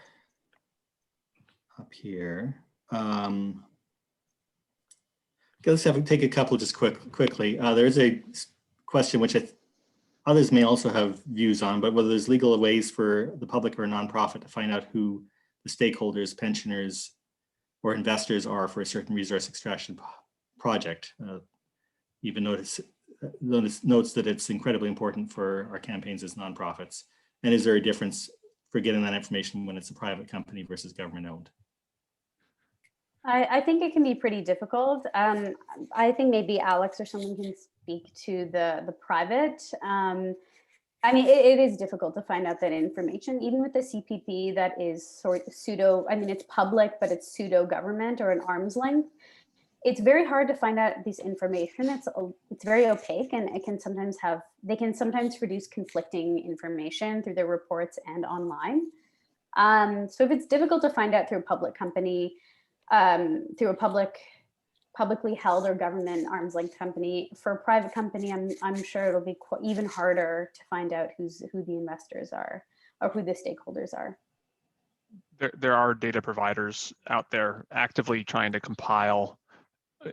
up here. Let's take a couple just quickly. There's a question which others may also have views on, but whether there's legal ways for the public or a nonprofit to find out who the stakeholders, pensioners, or investors are for a certain resource extraction project. Even notes that it's incredibly important for our campaigns as nonprofits. And is there a difference for getting that information when it's a private company versus government owned? I think it can be pretty difficult. I think maybe Alex or someone can speak to the private. I mean, it is difficult to find out that information, even with the CPP that is sort of pseudo, I mean, it's public, but it's pseudo government or an arm's length. It's very hard to find out this information. It's very opaque, and it can sometimes they can sometimes produce conflicting information through their reports and online. So if it's difficult to find out through a public company, through a publicly held or government arm's length company, for a private company, I'm sure it'll be even harder to find out who the investors are or who the stakeholders are. There are data providers out there actively trying to compile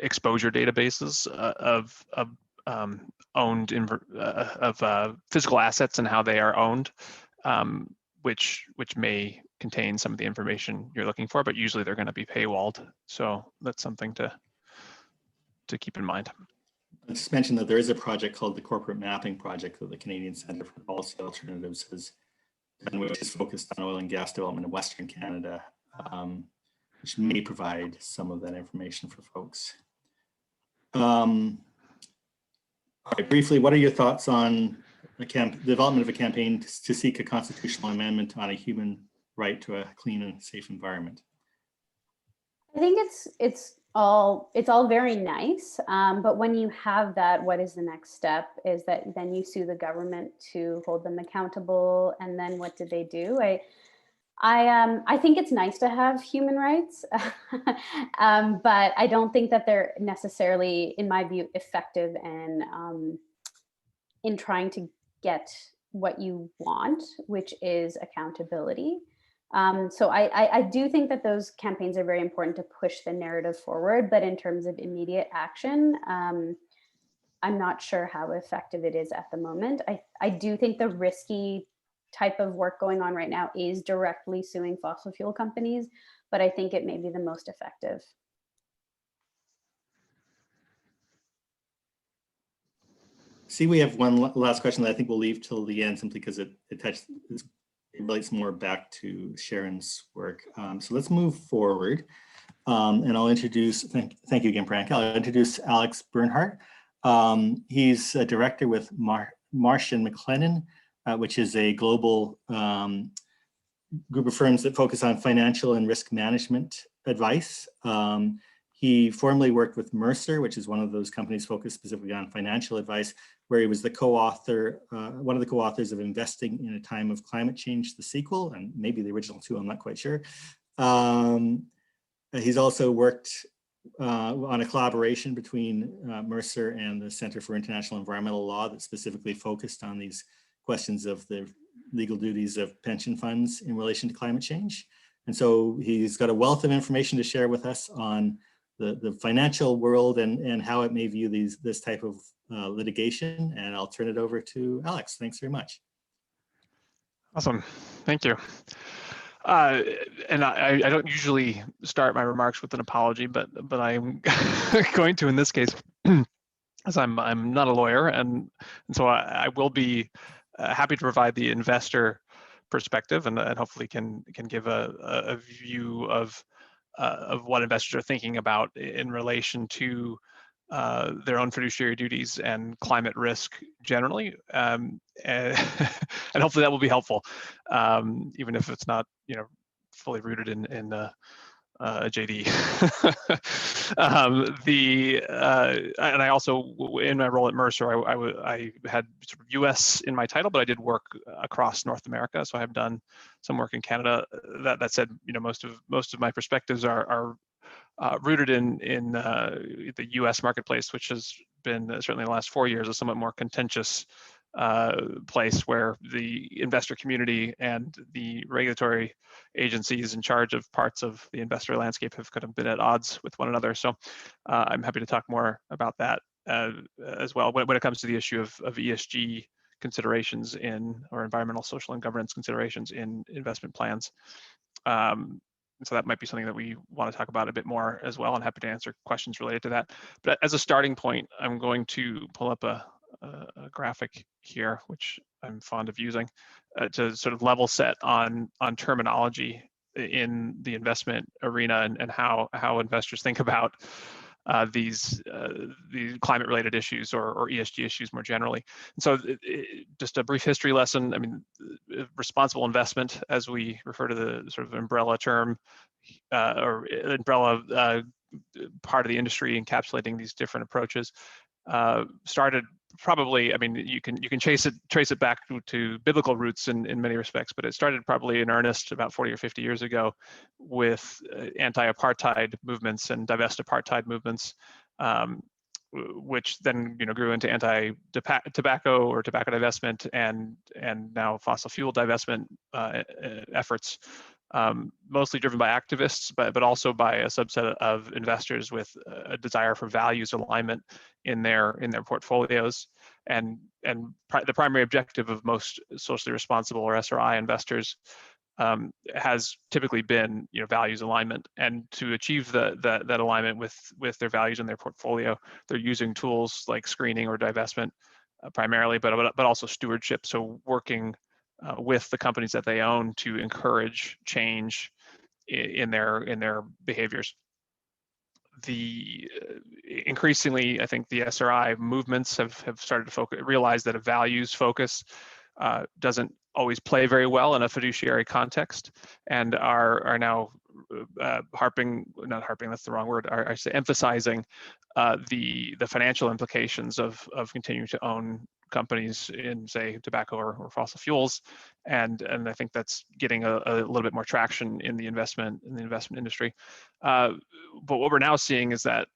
exposure databases of physical assets and how they are owned, which may contain some of the information you're looking for, but usually they're going to be paywalled. So that's something to keep in mind. I just mentioned that there is a project called the Corporate Mapping Project that the Canadian Centre for Policy Alternatives has done, which is focused on oil and gas development in Western Canada, which may provide some of that information for folks. All right, briefly, what are your thoughts on the development of a campaign to seek a constitutional amendment on a human right to a clean and safe environment? I think it's all very nice, but when you have that, what is the next step? Is that then you sue the government to hold them accountable, and then what do they do? I think it's nice to have human rights, but I don't think that they're necessarily, in my view, effective in trying to get what you want, which is accountability. So I do think that those campaigns are very important to push the narrative forward, but in terms of immediate action, I'm not sure how effective it is at the moment. I do think the risky type of work going on right now is directly suing fossil fuel companies, but I think it may be the most effective. See, we have one last question that I think we'll leave till the end, simply because it relates more back to Sharon's work. So let's move forward, and I'll introduce, thank you again, Priyanka. I'll introduce Alex Bernhardt. He's a director with Marsh & McLennan, which is a global group of firms that focus on financial and risk management advice. He formerly worked with Mercer, which is one of those companies focused specifically on financial advice, where he was the co-author, one of the co-authors of Investing in a Time of Climate Change, the sequel, and maybe the original too, I'm not quite sure. He's also worked on a collaboration between Mercer and the Center for International Environmental Law that specifically focused on these questions of the legal duties of pension funds in relation to climate change. And so he's got a wealth of information to share with us on the financial world and how it may view this type of litigation. And I'll turn it over to Alex. Thanks very much. Awesome, thank you. And I don't usually start my remarks with an apology, but I'm going to in this case, as I'm not a lawyer, and so I will be happy to provide the investor perspective and hopefully can give a view of what investors are thinking about in relation to their own fiduciary duties and climate risk generally, and hopefully that will be helpful, even if it's not fully rooted in a JD. And I also, in my role at Mercer, I had sort of US in my title, but I did work across North America. So I have done some work in Canada. That said, most of my perspectives are rooted in the US marketplace, which has been certainly in the last 4 years a somewhat more contentious place where the investor community and the regulatory agencies in charge of parts of the investor landscape have kind of been at odds with one another. So I'm happy to talk more about that as well when it comes to the issue of ESG considerations or environmental, social, and governance considerations in investment plans. So that might be something that we want to talk about a bit more as well. I'm happy to answer questions related to that. But as a starting point, I'm going to pull up a graphic here, which I'm fond of using to sort of level set on terminology in the investment arena and how investors think about these climate-related issues or ESG issues more generally. And so just a brief history lesson. I mean, responsible investment, as we refer to the sort of umbrella term or umbrella part of the industry encapsulating these different approaches, started probably, I mean, you can trace it back to biblical roots in many respects, but it started probably in earnest about 40 or 50 years ago with anti-apartheid movements and divest-apartheid movements, which then grew into anti-tobacco or tobacco divestment and now fossil fuel divestment efforts. Mostly driven by activists, but also by a subset of investors with a desire for values alignment in their portfolios, and the primary objective of most socially responsible or SRI investors has typically been values alignment. And to achieve that alignment with their values in their portfolio, they're using tools like screening or divestment primarily, but also stewardship. So working with the companies that they own to encourage change in their behaviors. Increasingly, I think the SRI movements have started to realize that a values focus doesn't always play very well in a fiduciary context, and are now that's the wrong word, are emphasizing the financial implications of continuing to own companies in, say, tobacco or fossil fuels, and I think that's getting a little bit more traction in the investment industry. But what we're now seeing is that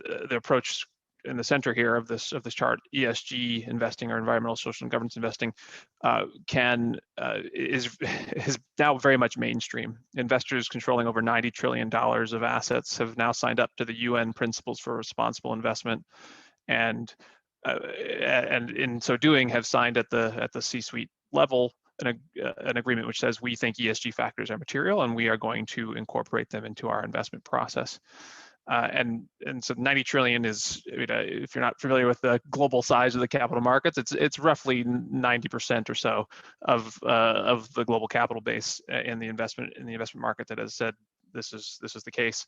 the approach in the center here of this chart, ESG investing or environmental, social, and governance investing, is now very much mainstream. Investors controlling over $90 trillion of assets have now signed up to the UN Principles for Responsible Investment, and in so doing have signed at the C-suite level an agreement which says we think ESG factors are material and we are going to incorporate them into our investment process. And so 90 trillion is, if you're not familiar with the global size of the capital markets, it's roughly 90% or so of the global capital base in the investment market that has said this is the case.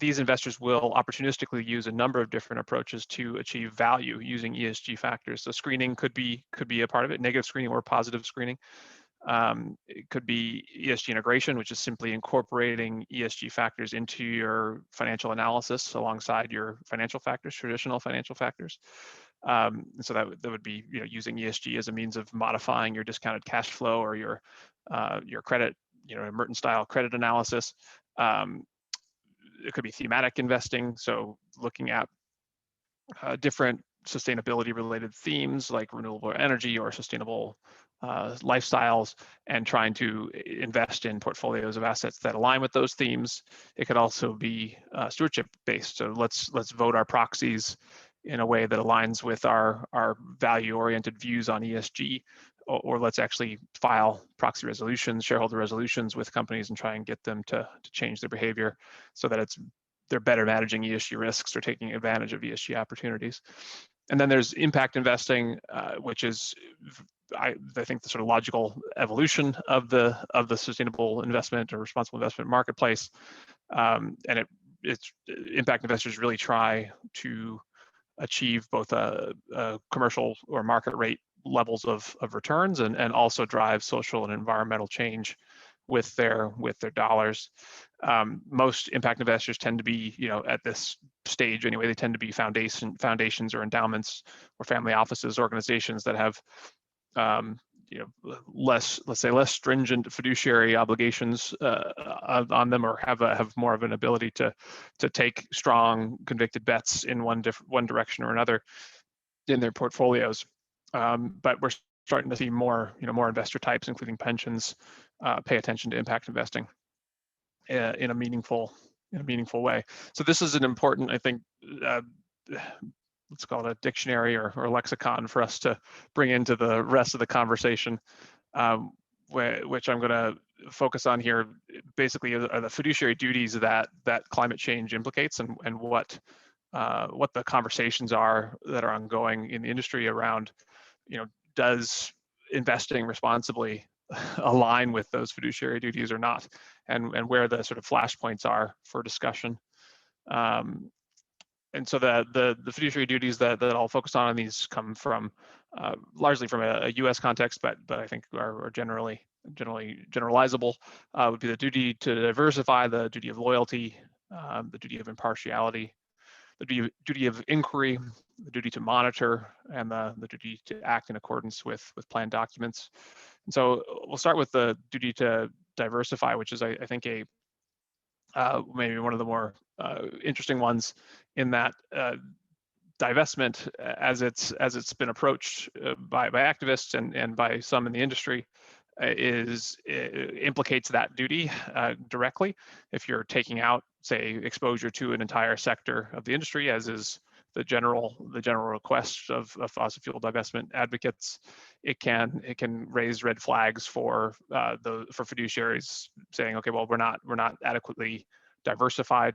These investors will opportunistically use a number of different approaches to achieve value using ESG factors. So screening could be a part of it, negative screening or positive screening. It could be ESG integration, which is simply incorporating ESG factors into your financial analysis alongside your financial factors, traditional financial factors. So that would be, using ESG as a means of modifying your discounted cash flow or your credit, Merton style credit analysis. It could be thematic investing, so looking at different sustainability related themes like renewable energy or sustainable lifestyles, and trying to invest in portfolios of assets that align with those themes. It could also be stewardship based. So let's vote our proxies in a way that aligns with our value oriented views on ESG, or let's actually file proxy resolutions, shareholder resolutions with companies and try and get them to change their behavior so that they're better managing ESG risks or taking advantage of ESG opportunities. And then there's impact investing, which is, I think, the sort of logical evolution of the sustainable investment or responsible investment marketplace. And it's impact investors really try to achieve both a commercial or market rate levels of returns, and also drive social and environmental change with their dollars. Most impact investors tend to be, at this stage anyway, they tend to be foundations or endowments or family offices, organizations that have less stringent fiduciary obligations on them, or have more of an ability to take strong convicted bets in one direction or another in their portfolios. But we're starting to see more investor types, including pensions, pay attention to impact investing in a meaningful way. So this is an important, I think, let's call it a dictionary or lexicon for us to bring into the rest of the conversation, which I'm going to focus on here. Basically, are the fiduciary duties that climate change implicates, and what the conversations are that are ongoing in the industry around, does investing responsibly align with those fiduciary duties or not, and where the sort of flashpoints are for discussion. And so the fiduciary duties that I'll focus on these come from largely from a U.S. context, but I think are generally generalizable. Would be the duty to diversify, the duty of loyalty, the duty of impartiality, the duty of inquiry, the duty to monitor, and the duty to act in accordance with planned documents. And so we'll start with the duty to diversify, which is, I think, maybe one of the more interesting ones, in that divestment, as it's been approached by activists and by some in the industry, implicates that duty directly. If you're taking out, say, exposure to an entire sector of the industry, as is the general request of fossil fuel divestment advocates, it can raise red flags for fiduciaries, saying, okay, well, we're not adequately diversified.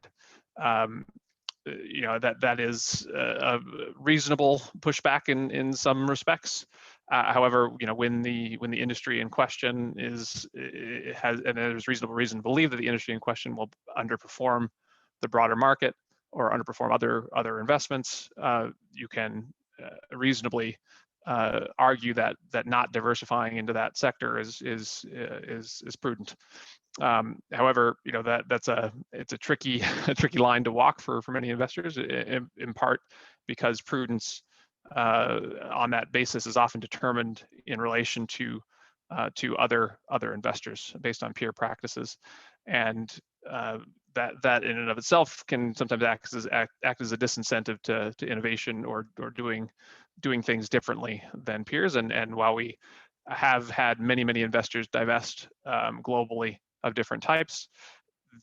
That is a reasonable pushback in some respects. However, when the industry in question and there's reasonable reason to believe that the industry in question will underperform the broader market or underperform other investments, you can reasonably argue that not diversifying into that sector is prudent. However, it's a tricky line to walk for many investors, in part because prudence on that basis is often determined in relation to other investors based on peer practices, and that in and of itself can sometimes act as a disincentive to innovation or doing things differently than peers. And while we have had many investors divest globally of different types,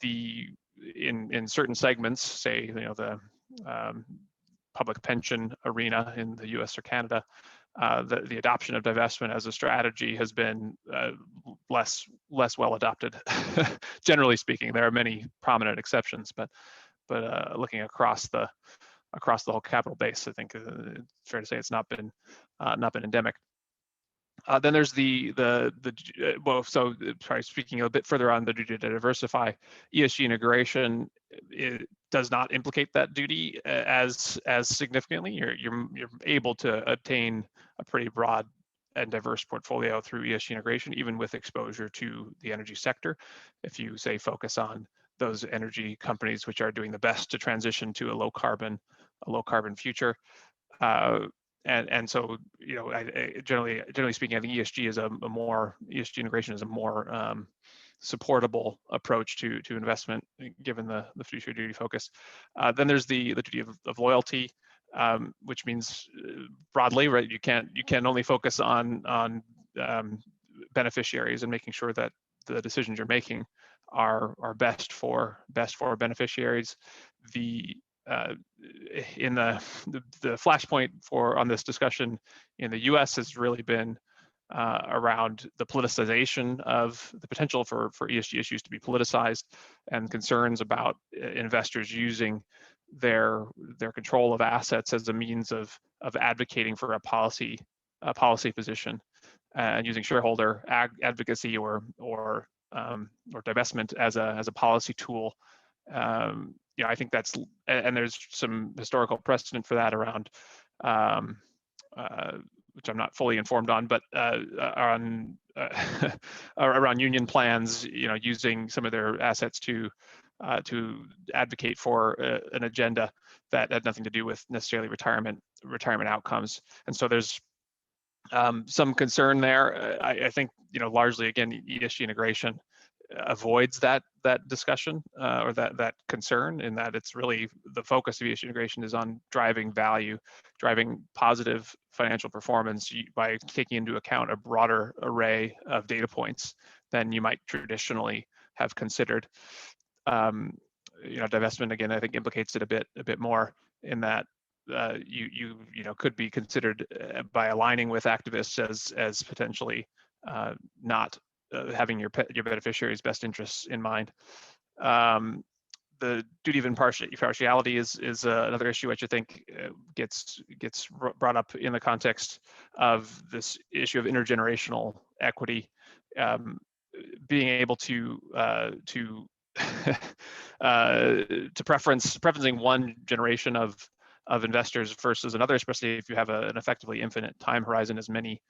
in certain segments, say the public pension arena in the US or Canada, the adoption of divestment as a strategy has been less well adopted. Generally speaking, there are many prominent exceptions, but looking across the whole capital base, I think it's fair to say it's not been endemic. Then there's speaking a bit further on the duty to diversify, ESG integration, it does not implicate that duty as significantly. You're able to obtain a pretty broad and diverse portfolio through ESG integration, even with exposure to the energy sector. If you say focus on those energy companies which are doing the best to transition to a low carbon future. And so, you know, generally speaking, I think ESG integration is a more supportable approach to investment, given the fiduciary duty focus. Then there's the duty of loyalty, which means broadly, right? You can only focus on beneficiaries and making sure that the decisions you're making are best for beneficiaries. In the flashpoint on this discussion in the U.S. has really been around the politicization of the potential for ESG issues to be politicized, and concerns about investors using their control of assets as a means of advocating for a policy position, and using shareholder advocacy or divestment as a policy tool. You know, I think that's, and there's some historical precedent for that around, which I'm not fully informed on, but around union plans, you know, using some of their assets to advocate for an agenda that had nothing to do with necessarily retirement outcomes. And so there's some concern there. I think, you know, largely again, ESG integration avoids that discussion or that concern, in that it's really the focus of ESG integration is on driving value, driving positive financial performance by taking into account a broader array of data points than you might traditionally have considered. You know, divestment again, I think implicates it a bit more, in that you know, could be considered by aligning with activists as potentially not having your beneficiaries' best interests in mind. The duty of impartiality is another issue which I think gets brought up in the context of this issue of intergenerational equity. Being able to preferencing one generation of investors versus another, especially if you have an effectively infinite time horizon, as many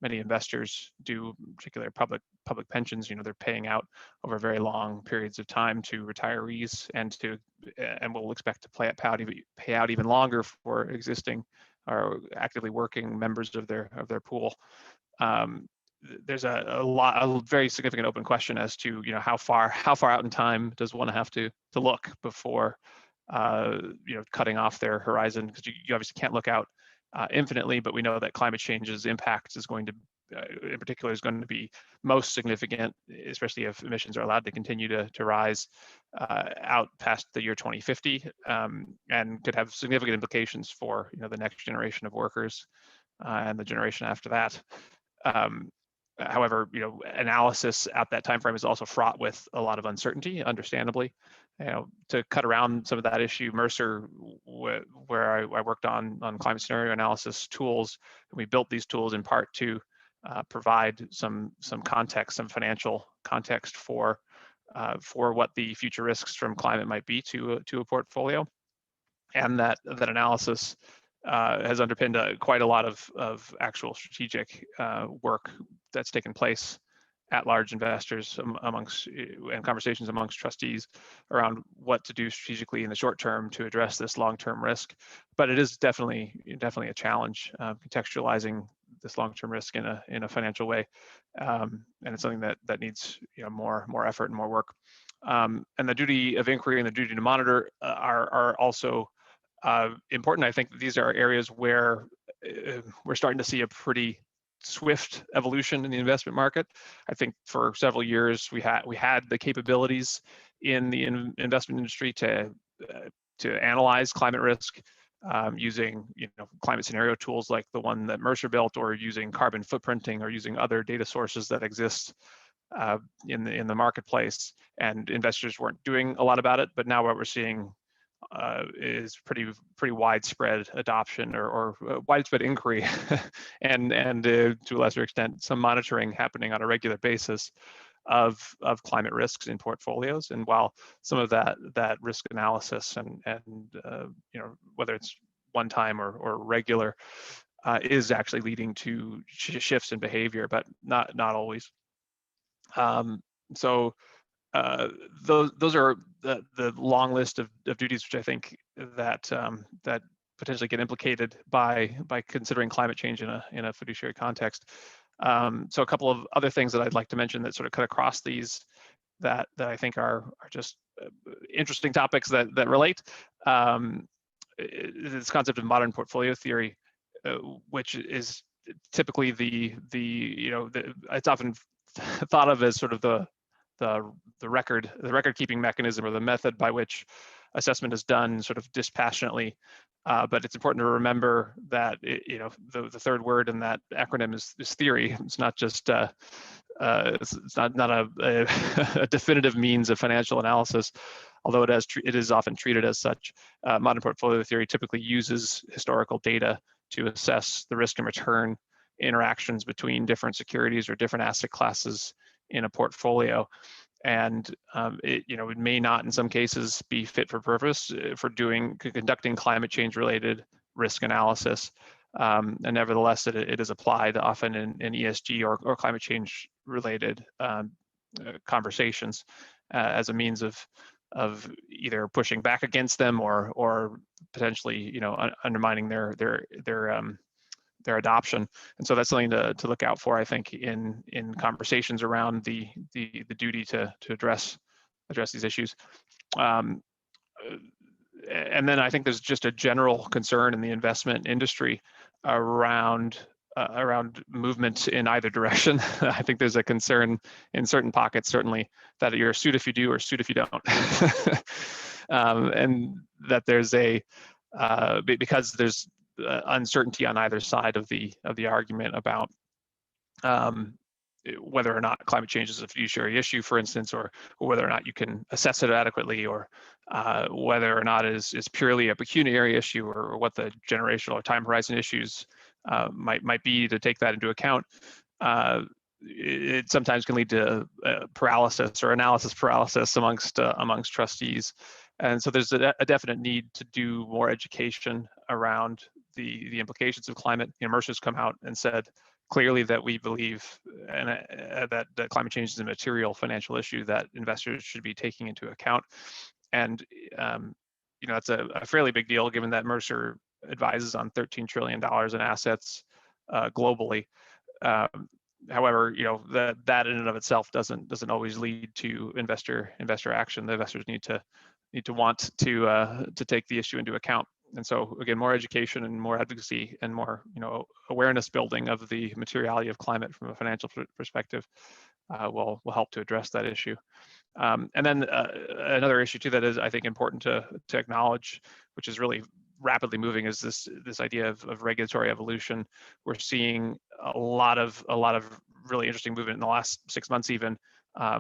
investors do, particularly public pensions. You know, they're paying out over very long periods of time to retirees, and will expect to pay out even longer for existing or actively working members of their pool. There's a very significant open question as to, you know, how far out in time does one have to look before you know, cutting off their horizon, because you obviously can't look out infinitely, but we know that climate change's impact is going to, in particular, is going to be most significant, especially if emissions are allowed to continue to rise out past the year 2050, and could have significant implications for, you know, the next generation of workers and the generation after that. However, you know, analysis at that time frame is also fraught with a lot of uncertainty, understandably. You know, to cut around some of that issue, Mercer, where I worked on climate scenario analysis tools, and we built these tools in part to provide some context, some financial context for what the future risks from climate might be to a portfolio, and that analysis has underpinned quite a lot of actual strategic work that's taken place at large investors and conversations amongst trustees around what to do strategically in the short term to address this long-term risk. But it is definitely a challenge contextualizing this long-term risk in a financial way, and it's something that needs, you know, more effort and more work. And the duty of inquiry and the duty to monitor are also important. I think these are areas where we're starting to see a pretty swift evolution in the investment market. I think for several years we had the capabilities in the investment industry to analyze climate risk using, you know, climate scenario tools like the one that Mercer built, or using carbon footprinting, or using other data sources that exist in the marketplace. And investors weren't doing a lot about it, but now what we're seeing is pretty widespread adoption or widespread inquiry, and to a lesser extent some monitoring happening on a regular basis of climate risks in portfolios. And while some of that risk analysis and you know, whether it's one time or regular, is actually leading to shifts in behavior, but not always. So those are the long list of duties, which I think that that potentially get implicated by considering climate change in a fiduciary context. So a couple of other things that I'd like to mention that sort of cut across these that I think are just interesting topics that relate. This concept of modern portfolio theory, which is typically it's often thought of as sort of the record keeping mechanism, or the method by which assessment is done sort of dispassionately. But it's important to remember that the third word in that acronym is theory. It's not just it's not a definitive means of financial analysis, although it is often treated as such. Modern portfolio theory typically uses historical data to assess the risk and return interactions between different securities or different asset classes in a portfolio. And it may not in some cases be fit for purpose for conducting climate change related risk analysis. And nevertheless, it is applied often in ESG or climate change related conversations as a means of either pushing back against them or potentially undermining their adoption. And so that's something to look out for, I think, in conversations around the duty to address these issues. And then I think there's just a general concern in the investment industry around movement in either direction. I think there's a concern in certain pockets, certainly, that you're sued if you do or sued if you don't. And that there's because there's uncertainty on either side of the argument about whether or not climate change is a fiduciary issue, for instance, or whether or not you can assess it adequately, or whether or not it is purely a pecuniary issue, or what the generational or time horizon issues might be to take that into account. It sometimes can lead to paralysis or analysis paralysis amongst trustees. And so there's a definite need to do more education around the implications of climate. Mercer's come out and said clearly that we believe that climate change is a material financial issue that investors should be taking into account. And that's a fairly big deal, given that Mercer advises on $13 trillion in assets globally. However, that in and of itself doesn't always lead to investor action. The investors need to want to take the issue into account. And so again, more education and more advocacy and more awareness building of the materiality of climate from a financial perspective will help to address that issue. And then another issue too that is, I think, important to acknowledge, which is really rapidly moving, is this idea of regulatory evolution. We're seeing a lot of really interesting movement in the last 6 months, even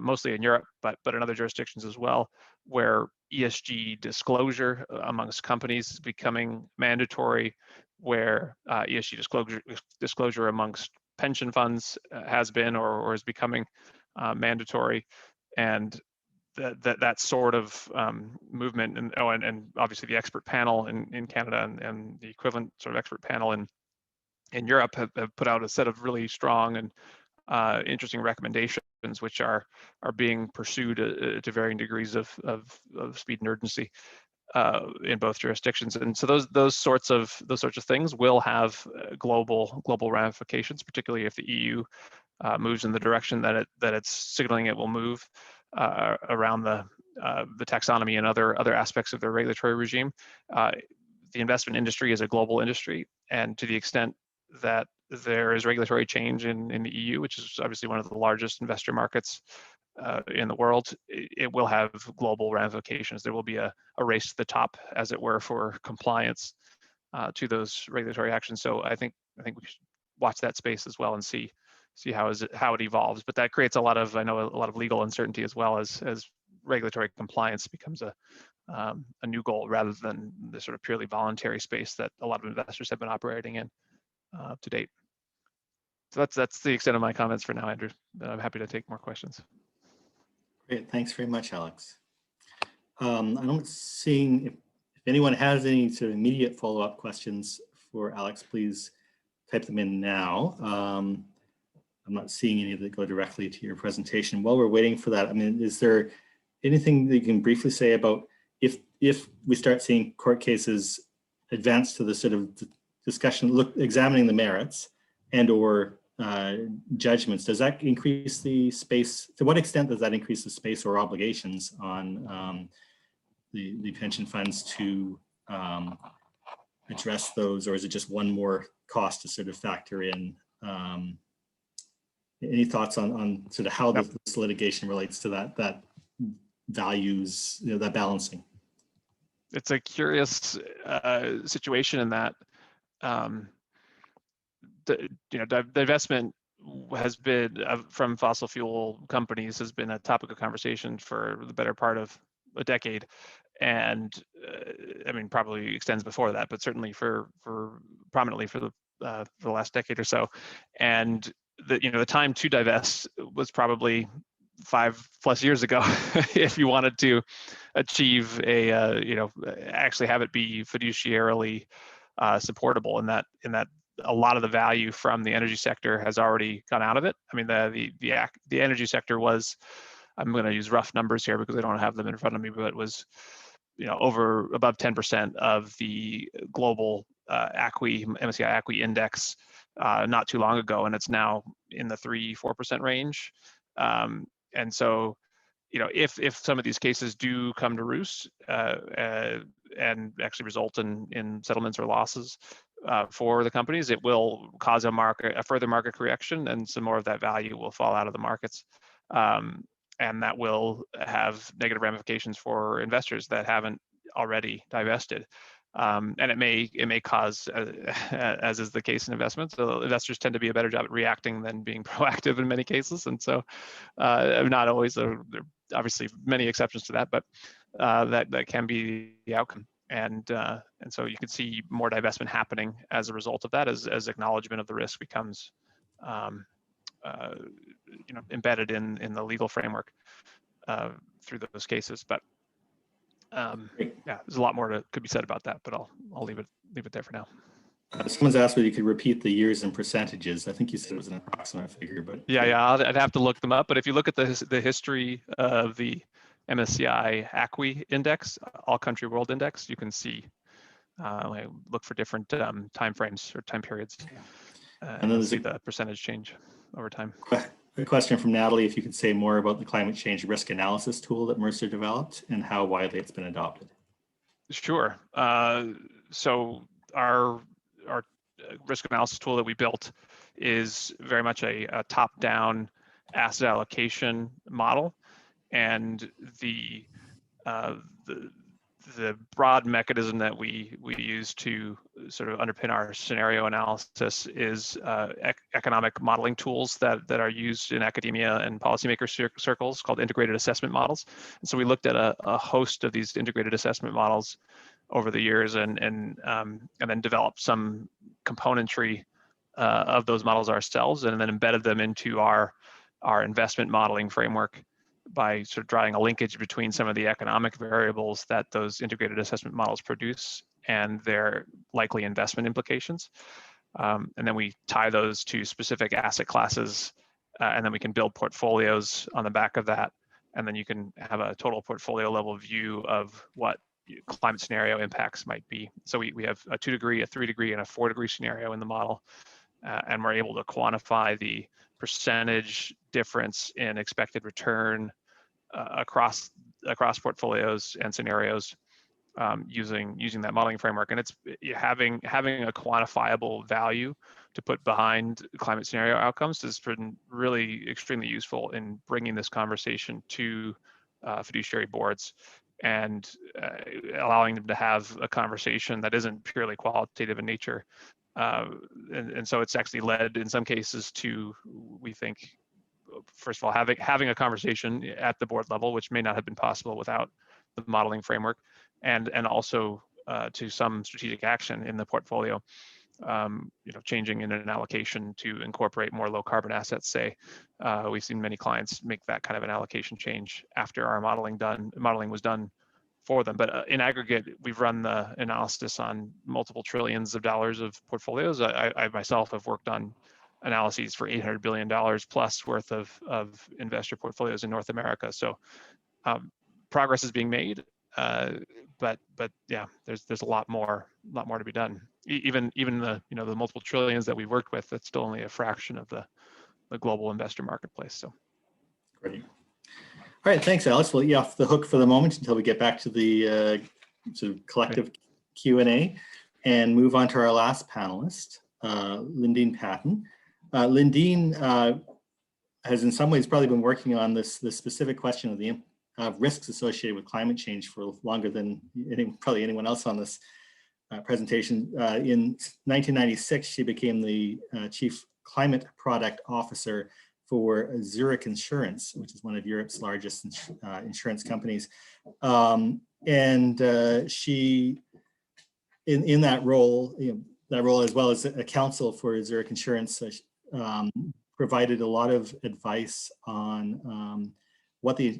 mostly in Europe, but in other jurisdictions as well, where ESG disclosure amongst companies is becoming mandatory, where ESG disclosure amongst pension funds has been or is becoming mandatory. And that sort of movement, and obviously the expert panel in Canada and the equivalent sort of expert panel in Europe have put out a set of really strong and interesting recommendations, which are being pursued to varying degrees of speed and urgency in both jurisdictions. And so those sorts of things will have global ramifications, particularly if the EU moves in the direction that it's signaling it will move around the taxonomy and other aspects of their regulatory regime. The investment industry is a global industry, and to the extent that there is regulatory change in the EU, which is obviously one of the largest investor markets in the world, it will have global ramifications. There will be a race to the top, as it were, for compliance to those regulatory actions. So I think we should watch that space as well and see how it evolves. But that creates a lot of legal uncertainty, as well as regulatory compliance becomes a new goal rather than the sort of purely voluntary space that a lot of investors have been operating in to date. So that's the extent of my comments for now, Andrew. I'm happy to take more questions. Great, thanks very much, Alex. I'm seeing if anyone has any sort of immediate follow-up questions for Alex, please type them in now. I'm not seeing any that go directly to your presentation. While we're waiting for that, I mean, is there anything that you can briefly say about if we start seeing court cases advance to the sort of discussion, examining the merits and or judgments, does that increase the space? To what extent does that increase the space or obligations on the pension funds to address those, or is it just one more cost to sort of factor in? Any thoughts on sort of how this litigation relates to that values, that balancing? It's a curious situation in that divestment has been from fossil fuel companies has been a topic of conversation for the better part of a decade, and I mean probably extends before that, but certainly for prominently for the last decade or so. And the time to divest was probably 5+ years ago if you wanted to achieve a actually have it be fiduciarily supportable, in that a lot of the value from the energy sector has already gone out of it. I mean, the energy sector was, I'm going to use rough numbers here because I don't have them in front of me, but it was above 10% of the global MSCI ACWI index not too long ago, and it's now in the 3-4% range. And so, if some of these cases do come to roost and actually result in settlements or losses for the companies, it will cause a further market correction, and some more of that value will fall out of the markets. And that will have negative ramifications for investors that haven't already divested. And it may cause, as is the case in investments, investors tend to be a better job at reacting than being proactive in many cases. And so not always, there are obviously many exceptions to that, but that can be the outcome. And so you can see more divestment happening as a result of that, as acknowledgement of the risk becomes embedded in the legal framework through those cases. But yeah, there's a lot more that could be said about that, but I'll leave it there for now. Someone's asked whether you could repeat the years and percentages. I think you said it was an approximate figure, but yeah, I'd have to look them up. But if you look at the history of the MSCI ACWI index, All Country World Index, you can see. Look for different time frames or time periods, and then see the percentage change over time. A question from Natalie, if you could say more about the climate change risk analysis tool that Mercer developed and how widely it's been adopted. Sure. So our risk analysis tool that we built is very much a top-down asset allocation model, and the broad mechanism that we use to sort of underpin our scenario analysis is economic modeling tools that are used in academia and policymaker circles called integrated assessment models. And so we looked at a host of these integrated assessment models over the years, and then developed some componentry of those models ourselves, and then embedded them into our investment modeling framework by sort of drawing a linkage between some of the economic variables that those integrated assessment models produce and their likely investment implications. And then we tie those to specific asset classes, and then we can build portfolios on the back of that. And then you can have a total portfolio level view of what climate scenario impacts might be. So we have a 2-degree, a 3-degree, and a 4-degree scenario in the model. And we're able to quantify the percentage difference in expected return across portfolios and scenarios using that modeling framework. And it's having a quantifiable value to put behind climate scenario outcomes has been really extremely useful in bringing this conversation to fiduciary boards and allowing them to have a conversation that isn't purely qualitative in nature. And so it's actually led in some cases to, we think, first of all, having a conversation at the board level, which may not have been possible without the modeling framework, and also to some strategic action in the portfolio, changing in an allocation to incorporate more low carbon assets. Say, we've seen many clients make that kind of an allocation change after our modeling was done for them. But in aggregate, we've run the analysis on multiple trillions of dollars of portfolios. I myself have worked on analyses for $800 billion plus worth of investor portfolios in North America. So progress is being made, but yeah, there's a lot more to be done. Even the the multiple trillions that we worked with, that's still only a fraction of the global investor marketplace. So Great. All right, thanks, Alex. We'll let you off the hook for the moment until we get back to the sort of collective Q&A and move on to our last panelist, Lindeen Patton. Lindeen has in some ways probably been working on this specific question of the risks associated with climate change for longer than probably anyone else on this presentation. In 1996, she became the Chief Climate Product Officer for Zurich Insurance, which is one of Europe's largest insurance companies. She, in that role, as well as a counsel for Zurich Insurance, provided a lot of advice on what the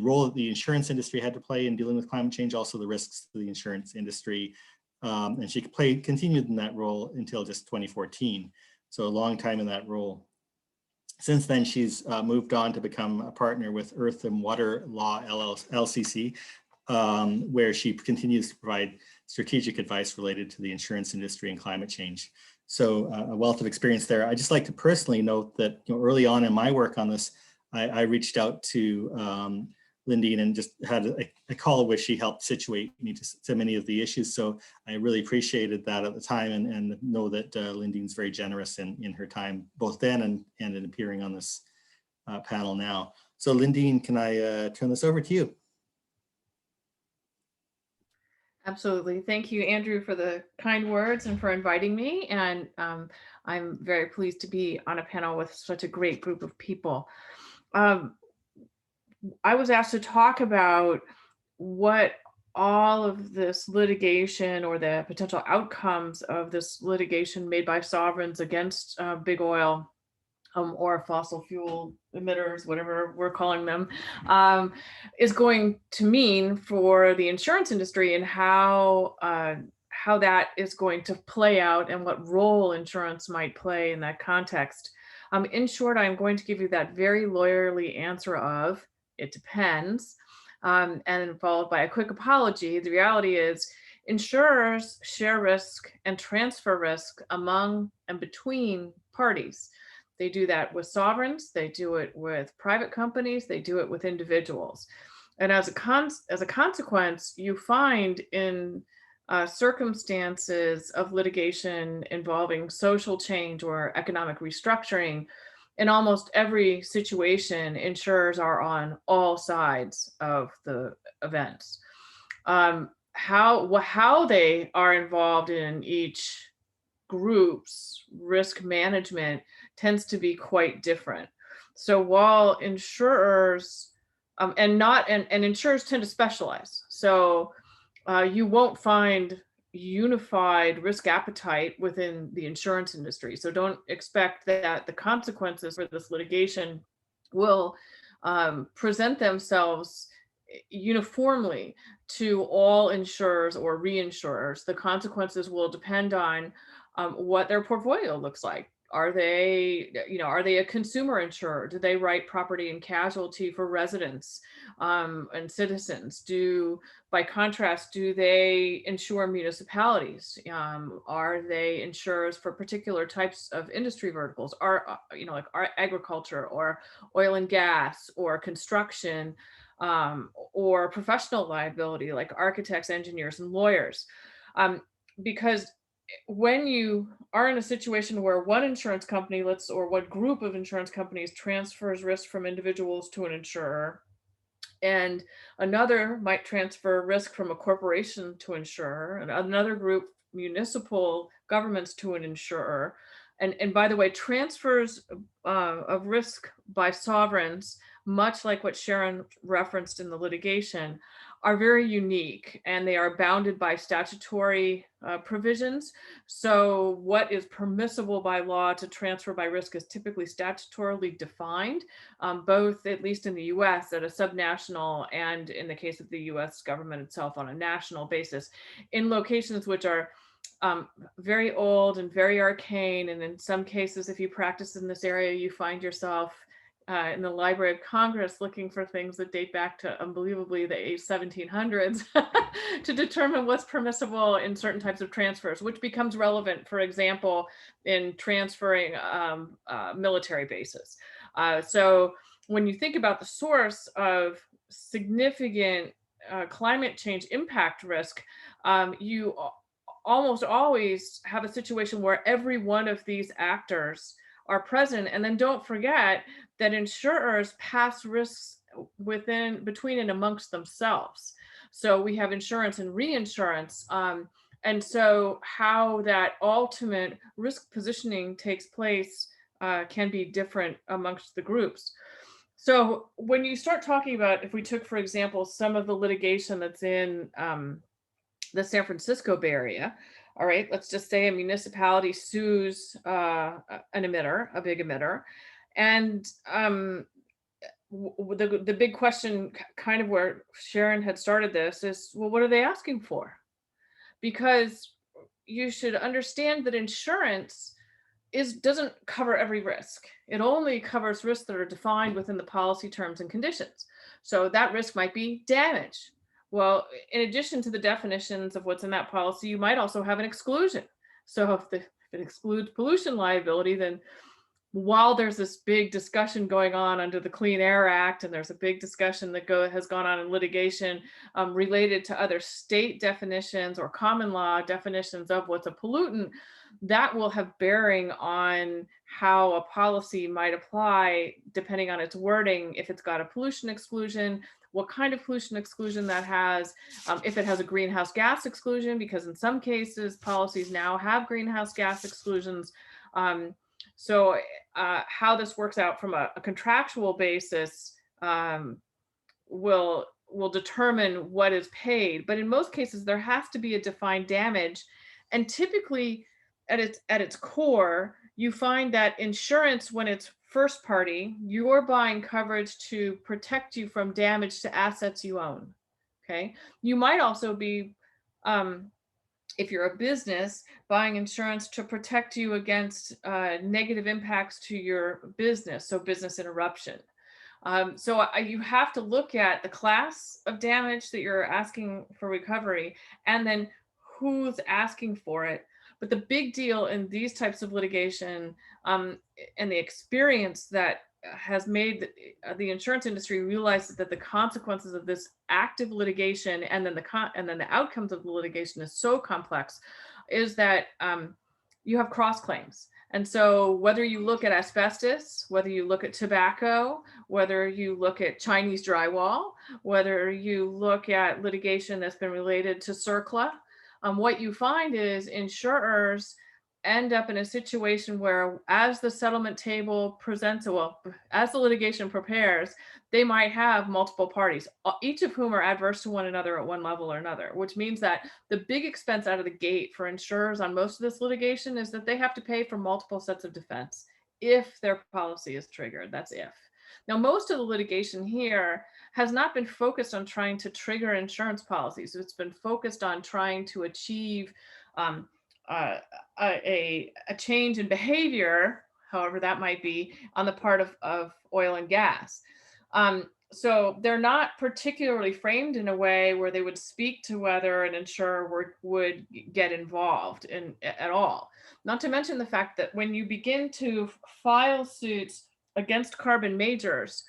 role that the insurance industry had to play in dealing with climate change, also the risks to the insurance industry. And she continued in that role until just 2014. So a long time in that role. Since then, she's moved on to become a partner with Earth and Water Law LCC, where she continues to provide strategic advice related to the insurance industry and climate change. So a wealth of experience there. I just like to personally note that early on in my work on this, I reached out to Lindeen and just had a call where she helped situate me to many of the issues. So I really appreciated that at the time, and know that Lindeen's very generous in her time, both then and in appearing on this panel now. So Lindeen, can I turn this over to you? Absolutely. Thank you, Andrew, for the kind words and for inviting me. And I'm very pleased to be on a panel with such a great group of people. I was asked to talk about what all of this litigation or the potential outcomes of this litigation made by sovereigns against big oil or fossil fuel emitters, whatever we're calling them, is going to mean for the insurance industry, and how that is going to play out and what role insurance might play in that context. In short, I'm going to give you that very lawyerly answer of, it depends, and followed by a quick apology. The reality is insurers share risk and transfer risk among and between parties. They do that with sovereigns, they do it with private companies, they do it with individuals. And as a consequence, you find in circumstances of litigation involving social change or economic restructuring, in almost every situation, insurers are on all sides of the events. How they are involved in each group's risk management tends to be quite different. So while insurers and insurers tend to specialize, so you won't find unified risk appetite within the insurance industry. So don't expect that the consequences for this litigation will present themselves uniformly to all insurers or reinsurers. The consequences will depend on what their portfolio looks like. Are they a consumer insurer? Do they write property and casualty for residents and citizens? By contrast, do they insure municipalities? Are they insurers for particular types of industry verticals? Like agriculture or oil and gas or construction, or professional liability like architects, engineers, and lawyers? Because when you are in a situation where one insurance company, or one group of insurance companies transfers risk from individuals to an insurer, and another might transfer risk from a corporation to insurer, and another group, municipal governments, to an insurer. And by the way, transfers of risk by sovereigns, much like what Sharon referenced in the litigation, are very unique, and they are bounded by statutory provisions. So what is permissible by law to transfer by risk is typically statutorily defined, both, at least in the US, at a subnational, and in the case of the US government itself on a national basis, in locations which are very old and very arcane. And in some cases, if you practice in this area, you find yourself in the Library of Congress looking for things that date back to unbelievably the 1700s to determine what's permissible in certain types of transfers, which becomes relevant, for example, in transferring military bases. So when you think about the source of significant climate change impact risk, you almost always have a situation where every one of these actors are present. And then don't forget that insurers pass risks between and amongst themselves. So we have insurance and reinsurance. And so how that ultimate risk positioning takes place can be different amongst the groups. So when you start talking about, if we took, for example, some of the litigation that's in the San Francisco Bay Area, all right, let's just say a municipality sues an emitter, a big emitter. And the big question, kind of where Sharon had started this, is, well, what are they asking for? Because you should understand that insurance doesn't cover every risk. It only covers risks that are defined within the policy terms and conditions. So that risk might be damage. Well, in addition to the definitions of what's in that policy, you might also have an exclusion. So if it excludes pollution liability, then while there's this big discussion going on under the Clean Air Act, and there's a big discussion that has gone on in litigation related to other state definitions or common law definitions of what's a pollutant, that will have bearing on how a policy might apply depending on its wording. If it's got a pollution exclusion, what kind of pollution exclusion that has, if it has a greenhouse gas exclusion, because in some cases policies now have greenhouse gas exclusions. So how this works out from a contractual basis will determine what is paid. But in most cases, there has to be a defined damage. And typically at its core, you find that insurance, when it's first party, you're buying coverage to protect you from damage to assets you own. Okay. You might also be, if you're a business, buying insurance to protect you against negative impacts to your business, so business interruption. So you have to look at the class of damage that you're asking for recovery, and then who's asking for it. But the big deal in these types of litigation, and the experience that has made the insurance industry realize that the consequences of this active litigation and then the outcomes of the litigation is so complex, is that you have cross claims. And so whether you look at asbestos, whether you look at tobacco, whether you look at Chinese drywall, whether you look at litigation that's been related to CERCLA, what you find is insurers end up in a situation where, as the settlement table presents, as the litigation prepares, they might have multiple parties, each of whom are adverse to one another at one level or another, which means that the big expense out of the gate for insurers on most of this litigation is that they have to pay for multiple sets of defense if their policy is triggered. That's if. Now, most of the litigation here has not been focused on trying to trigger insurance policies. It's been focused on trying to achieve a change in behavior, however that might be, on the part of oil and gas. So they're not particularly framed in a way where they would speak to whether an insurer would get involved at all. Not to mention the fact that when you begin to file suits against carbon majors,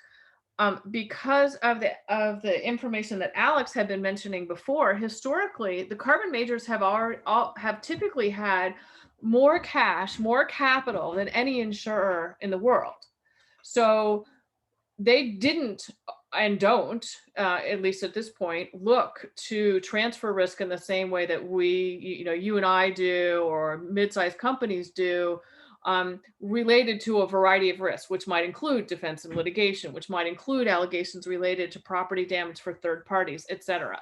because of the information that Alex had been mentioning before, historically, the carbon majors have typically had more cash, more capital than any insurer in the world. So they didn't and don't, at least at this point, look to transfer risk in the same way that you and I do, or mid-sized companies do, related to a variety of risks, which might include defense and litigation, which might include allegations related to property damage for third parties, et cetera.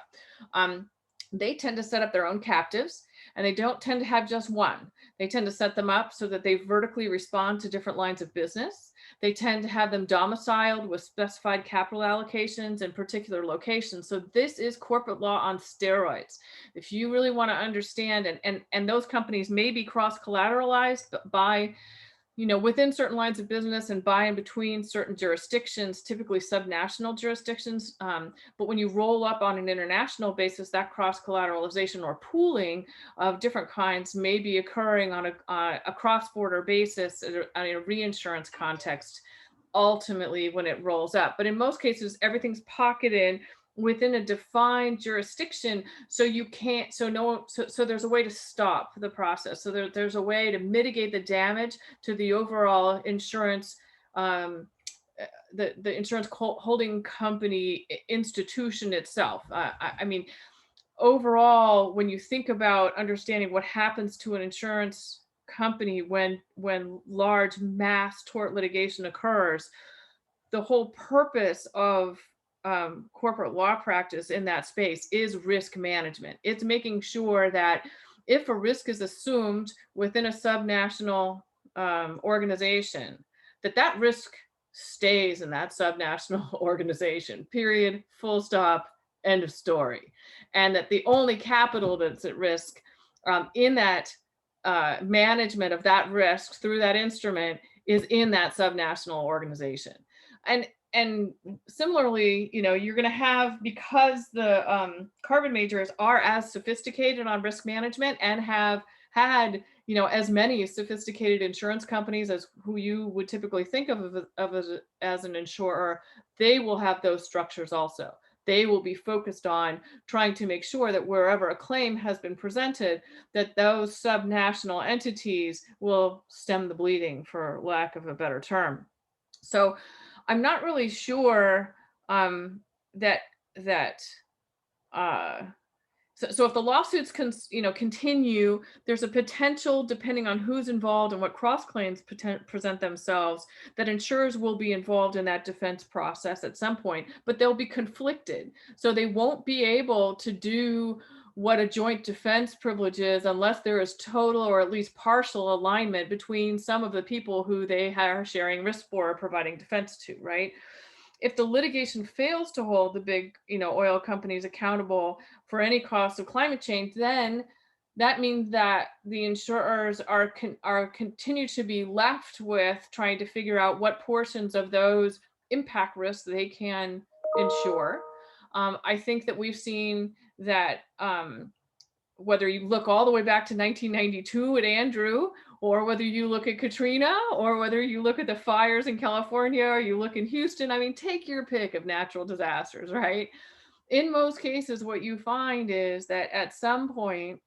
They tend to set up their own captives, and they don't tend to have just one. They tend to set them up so that they vertically respond to different lines of business. They tend to have them domiciled with specified capital allocations in particular locations. So this is corporate law on steroids. If you really want to understand, and those companies may be cross-collateralized by, within certain lines of business and by and between certain jurisdictions, typically subnational jurisdictions. But when you roll up on an international basis, that cross-collateralization or pooling of different kinds may be occurring on a cross-border basis in a reinsurance context, ultimately when it rolls up. But in most cases, everything's pocketed within a defined jurisdiction, so you can't, so there's a way to stop the process. So there's a way to mitigate the damage to the overall insurance, the insurance holding company institution itself. I mean, overall, when you think about understanding what happens to an insurance company when large mass tort litigation occurs, the whole purpose of corporate law practice in that space is risk management. It's making sure that if a risk is assumed within a subnational organization, that risk stays in that subnational organization, period, full stop, end of story. And that the only capital that's at risk in that management of that risk through that instrument is in that subnational organization. And similarly, you're going to have, because the carbon majors are as sophisticated on risk management and have had, as many sophisticated insurance companies as who you would typically think of as an insurer, they will have those structures also. They will be focused on trying to make sure that wherever a claim has been presented, that those subnational entities will stem the bleeding, for lack of a better term. So I'm not really sure that so if the lawsuits continue, there's a potential, depending on who's involved and what cross claims present themselves, that insurers will be involved in that defense process at some point, but they'll be conflicted. So they won't be able to do what a joint defense privilege is unless there is total or at least partial alignment between some of the people who they are sharing risk for or providing defense to, right? If the litigation fails to hold the big, oil companies accountable for any cost of climate change, then that means that the insurers are continue to be left with trying to figure out what portions of those impact risks they can insure. I think that we've seen that whether you look all the way back to 1992 at Andrew, or whether you look at Katrina, or whether you look at the fires in California, or you look in Houston, I mean, take your pick of natural disasters, right? In most cases, what you find is that at some point,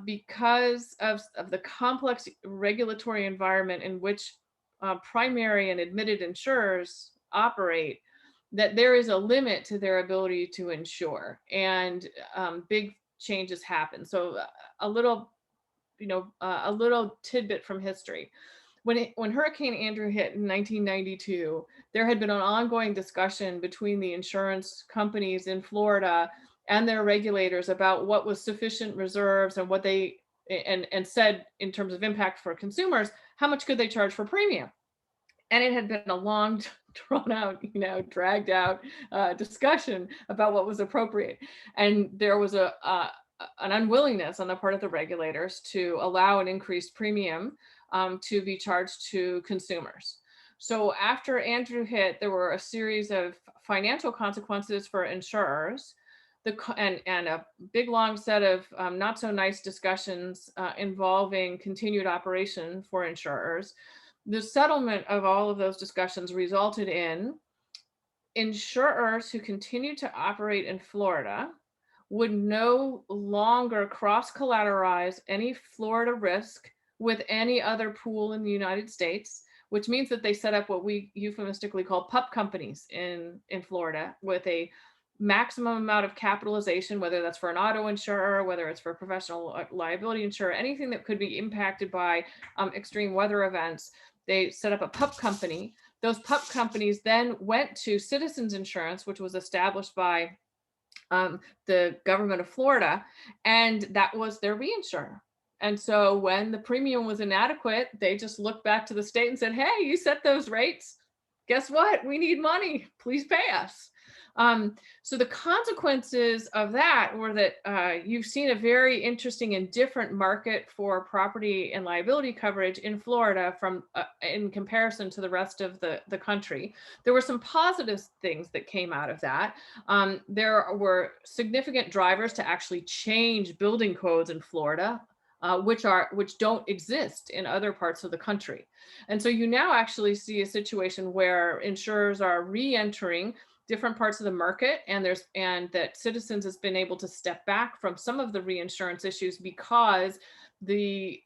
because of the complex regulatory environment in which primary and admitted insurers operate, that there is a limit to their ability to insure, and big changes happen. So a little tidbit from history. When Hurricane Andrew hit in 1992, there had been an ongoing discussion between the insurance companies in Florida and their regulators about what was sufficient reserves and what they and said in terms of impact for consumers, how much could they charge for premium? And it had been a long, drawn out, dragged out discussion about what was appropriate. And there was an unwillingness on the part of the regulators to allow an increased premium to be charged to consumers. So after Andrew hit, there were a series of financial consequences for insurers, and a big long set of not so nice discussions involving continued operation for insurers. The settlement of all of those discussions resulted in insurers who continue to operate in Florida would no longer cross-collateralize any Florida risk with any other pool in the United States, which means that they set up what we euphemistically call pup companies in Florida with a maximum amount of capitalization, whether that's for an auto insurer, whether it's for a professional liability insurer, anything that could be impacted by extreme weather events. They set up a PUP company. Those PUP companies then went to Citizens Insurance, which was established by the government of Florida, and that was their reinsurer. And so when the premium was inadequate, they just looked back to the state and said, hey, you set those rates. Guess what? We need money. Please pay us. So the consequences of that were that you've seen a very interesting and different market for property and liability coverage in Florida from in comparison to the rest of the country. There were some positive things that came out of that. There were significant drivers to actually change building codes in Florida, which don't exist in other parts of the country. And so you now actually see a situation where insurers are re-entering different parts of the market, and that Citizens has been able to step back from some of the reinsurance issues because the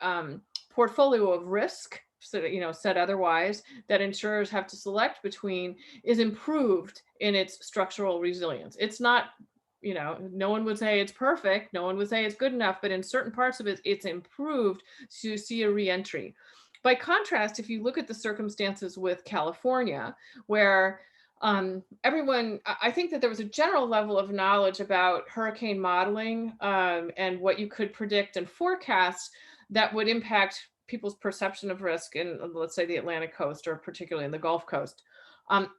portfolio of risk, said otherwise, that insurers have to select between is improved in its structural resilience. It's not, no one would say it's perfect, no one would say it's good enough, but in certain parts of it, it's improved to see a re-entry. By contrast, if you look at the circumstances with California, where everyone, I think that there was a general level of knowledge about hurricane modeling and what you could predict and forecast that would impact people's perception of risk in, let's say, the Atlantic coast, or particularly in the Gulf Coast.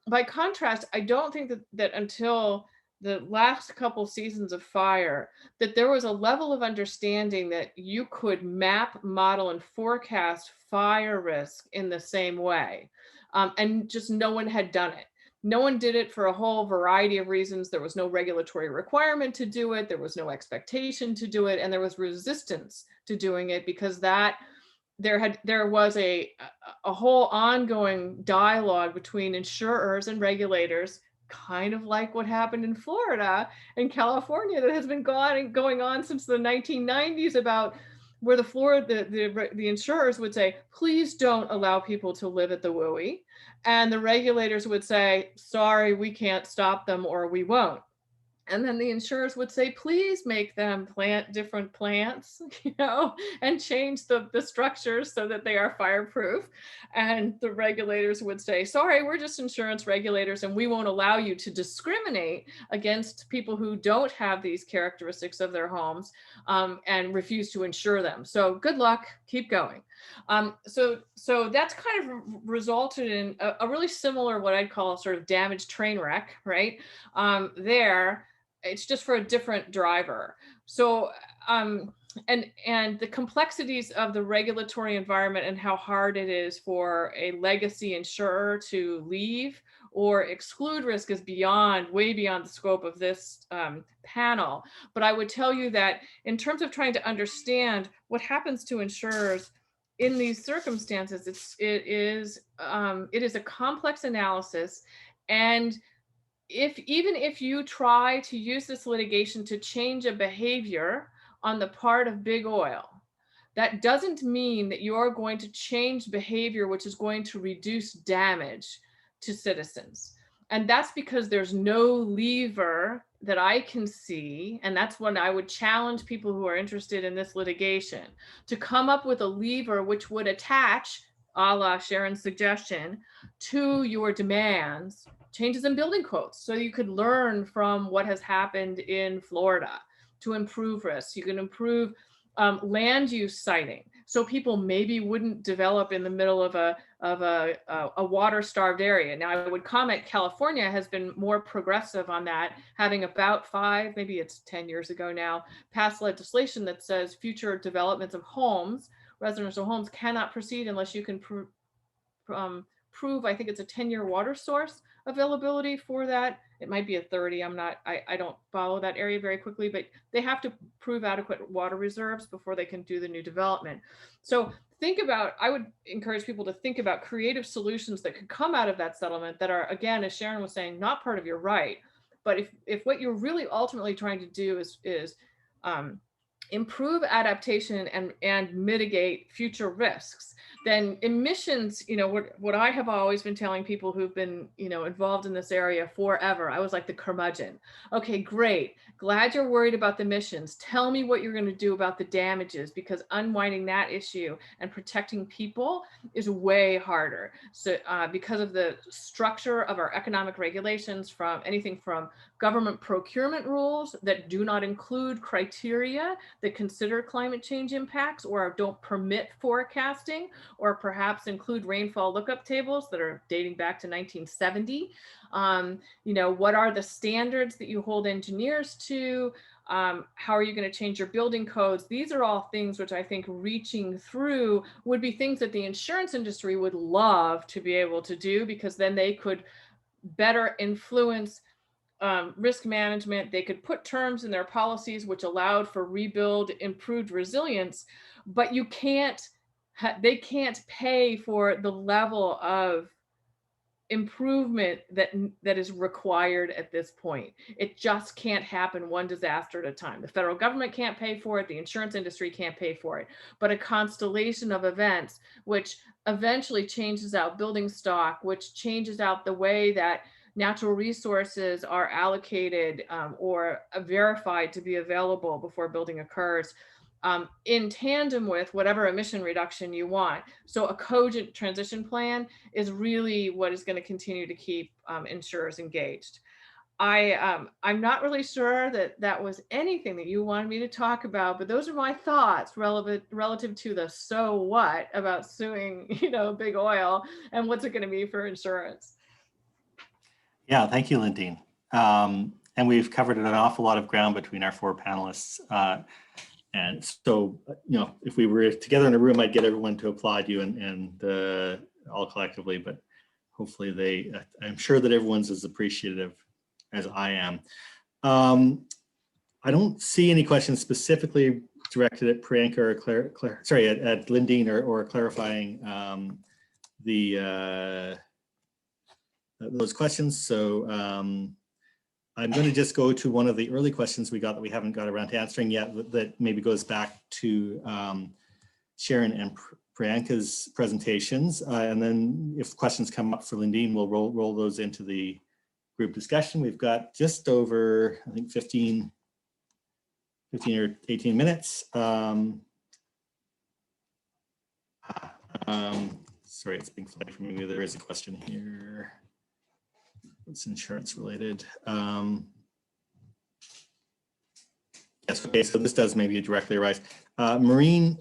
By contrast, I don't think that until the last couple seasons of fire, that there was a level of understanding that you could map, model, and forecast fire risk in the same way. And just no one had done it. No one did it for a whole variety of reasons. There was no regulatory requirement to do it. There was no expectation to do it. And there was resistance to doing it because there was a whole ongoing dialogue between insurers and regulators, kind of like what happened in Florida and California, that has been going on since the 1990s, about where the insurers would say, please don't allow people to live at the WUI. And the regulators would say, sorry, we can't stop them, or we won't. And then the insurers would say, please make them plant different plants, and change the structures so that they are fireproof. And the regulators would say, sorry, we're just insurance regulators, and we won't allow you to discriminate against people who don't have these characteristics of their homes, and refuse to insure them. So good luck, keep going. So that's kind of resulted in a really similar, what I'd call a sort of damaged train wreck, right? There. It's just for a different driver. So, and the complexities of the regulatory environment and how hard it is for a legacy insurer to leave or exclude risk is way beyond the scope of this panel. But I would tell you that in terms of trying to understand what happens to insurers in these circumstances, it is a complex analysis. And even if you try to use this litigation to change a behavior on the part of big oil, that doesn't mean that you're going to change behavior which is going to reduce damage to citizens. And that's because there's no lever that I can see, and that's when I would challenge people who are interested in this litigation to come up with a lever which would attach, a la Sharon's suggestion, to your demands, changes in building codes, so you could learn from what has happened in Florida to improve risks. You can improve land use siting, so people maybe wouldn't develop in the middle of a water-starved area. Now, I would comment California has been more progressive on that, having about 5, maybe it's 10 years ago now, passed legislation that says future developments of homes, residential homes, cannot proceed unless you can prove, I think it's a 10-year water source availability for that. It might be a 30. I don't follow that area very quickly, but they have to prove adequate water reserves before they can do the new development. So I would encourage people to think about creative solutions that could come out of that settlement that are, again, as Sharon was saying, not part of your right. But if what you're really ultimately trying to do is improve adaptation and mitigate future risks, then emissions, what I have always been telling people who've been, involved in this area forever, I was like the curmudgeon. Okay, great. Glad you're worried about the emissions. Tell me what you're going to do about the damages, because unwinding that issue and protecting people is way harder. So because of the structure of our economic regulations, from anything from government procurement rules that do not include criteria that consider climate change impacts or don't permit forecasting, or perhaps include rainfall lookup tables that are dating back to 1970. What are the standards that you hold engineers to? How are you going to change your building codes? These are all things which I think reaching through would be things that the insurance industry would love to be able to do, because then they could better influence risk management. They could put terms in their policies which allowed for rebuild, improved resilience, but they can't pay for the level of improvement that is required at this point. It just can't happen one disaster at a time. The federal government can't pay for it. The insurance industry can't pay for it. But a constellation of events which eventually changes out building stock, which changes out the way that natural resources are allocated or verified to be available before building occurs, in tandem with whatever emission reduction you want. So a cogent transition plan is really what is going to continue to keep insurers engaged. I'm not really sure that was anything that you wanted me to talk about, but those are my thoughts relative to the so what about suing, big oil, and what's it going to be for insurance. Yeah, thank you, Lindeen. And we've covered an awful lot of ground between our four panelists. And so, if we were together in a room, I'd get everyone to applaud you and all collectively, but hopefully I'm sure that everyone's as appreciative as I am. I don't see any questions specifically directed at Priyanka or at Lindeen or clarifying those questions. So I'm going to just go to one of the early questions we got that we haven't got around to answering yet, that maybe goes back to Sharon and Priyanka's presentations. And then if questions come up for Lindeen, we'll roll those into the group discussion. We've got just over, I think, 15 or 18 minutes. Sorry, it's being flagged for me. There is a question here. It's insurance related. Yes, okay, so this does maybe directly arise. Marine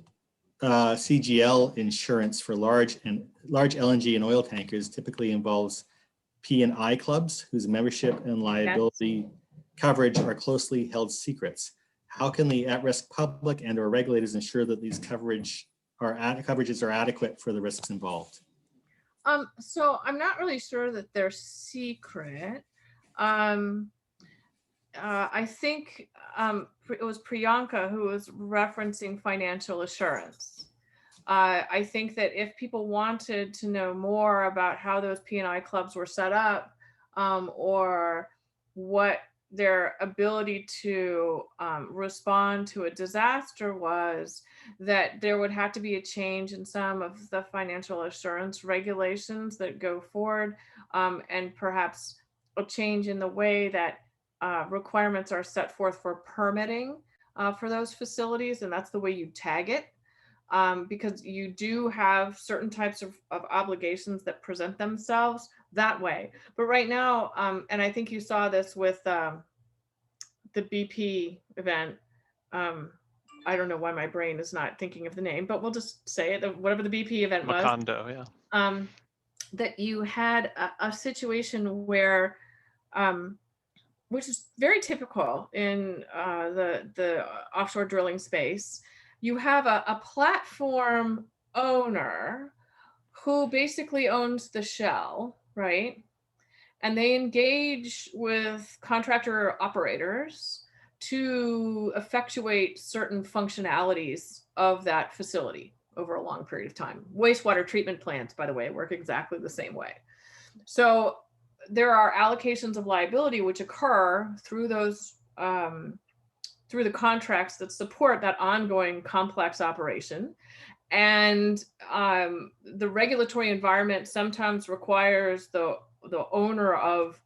CGL insurance for large LNG and oil tankers typically involves P&I clubs whose membership and liability coverage are closely held secrets. How can the at-risk public and or regulators ensure that these coverages are adequate for the risks involved? So I'm not really sure that they're secret. I think it was Priyanka who was referencing financial assurance. I think that if people wanted to know more about how those P&I clubs were set up, or what their ability to respond to a disaster was, that there would have to be a change in some of the financial assurance regulations that go forward, and perhaps a change in the way that requirements are set forth for permitting for those facilities, and that's the way you tag it, because you do have certain types of obligations that present themselves that way. But right now, and I think you saw this with the BP event, I don't know why my brain is not thinking of the name, but we'll just say it, whatever the BP event was. Macondo, yeah. That you had a situation where, which is very typical in the offshore drilling space, you have a platform owner who basically owns the shell, right? And they engage with contractor operators to effectuate certain functionalities of that facility over a long period of time. Wastewater treatment plants, by the way, work exactly the same way. So there are allocations of liability which occur through those, through the contracts that support that ongoing complex operation. And the regulatory environment sometimes requires the owner of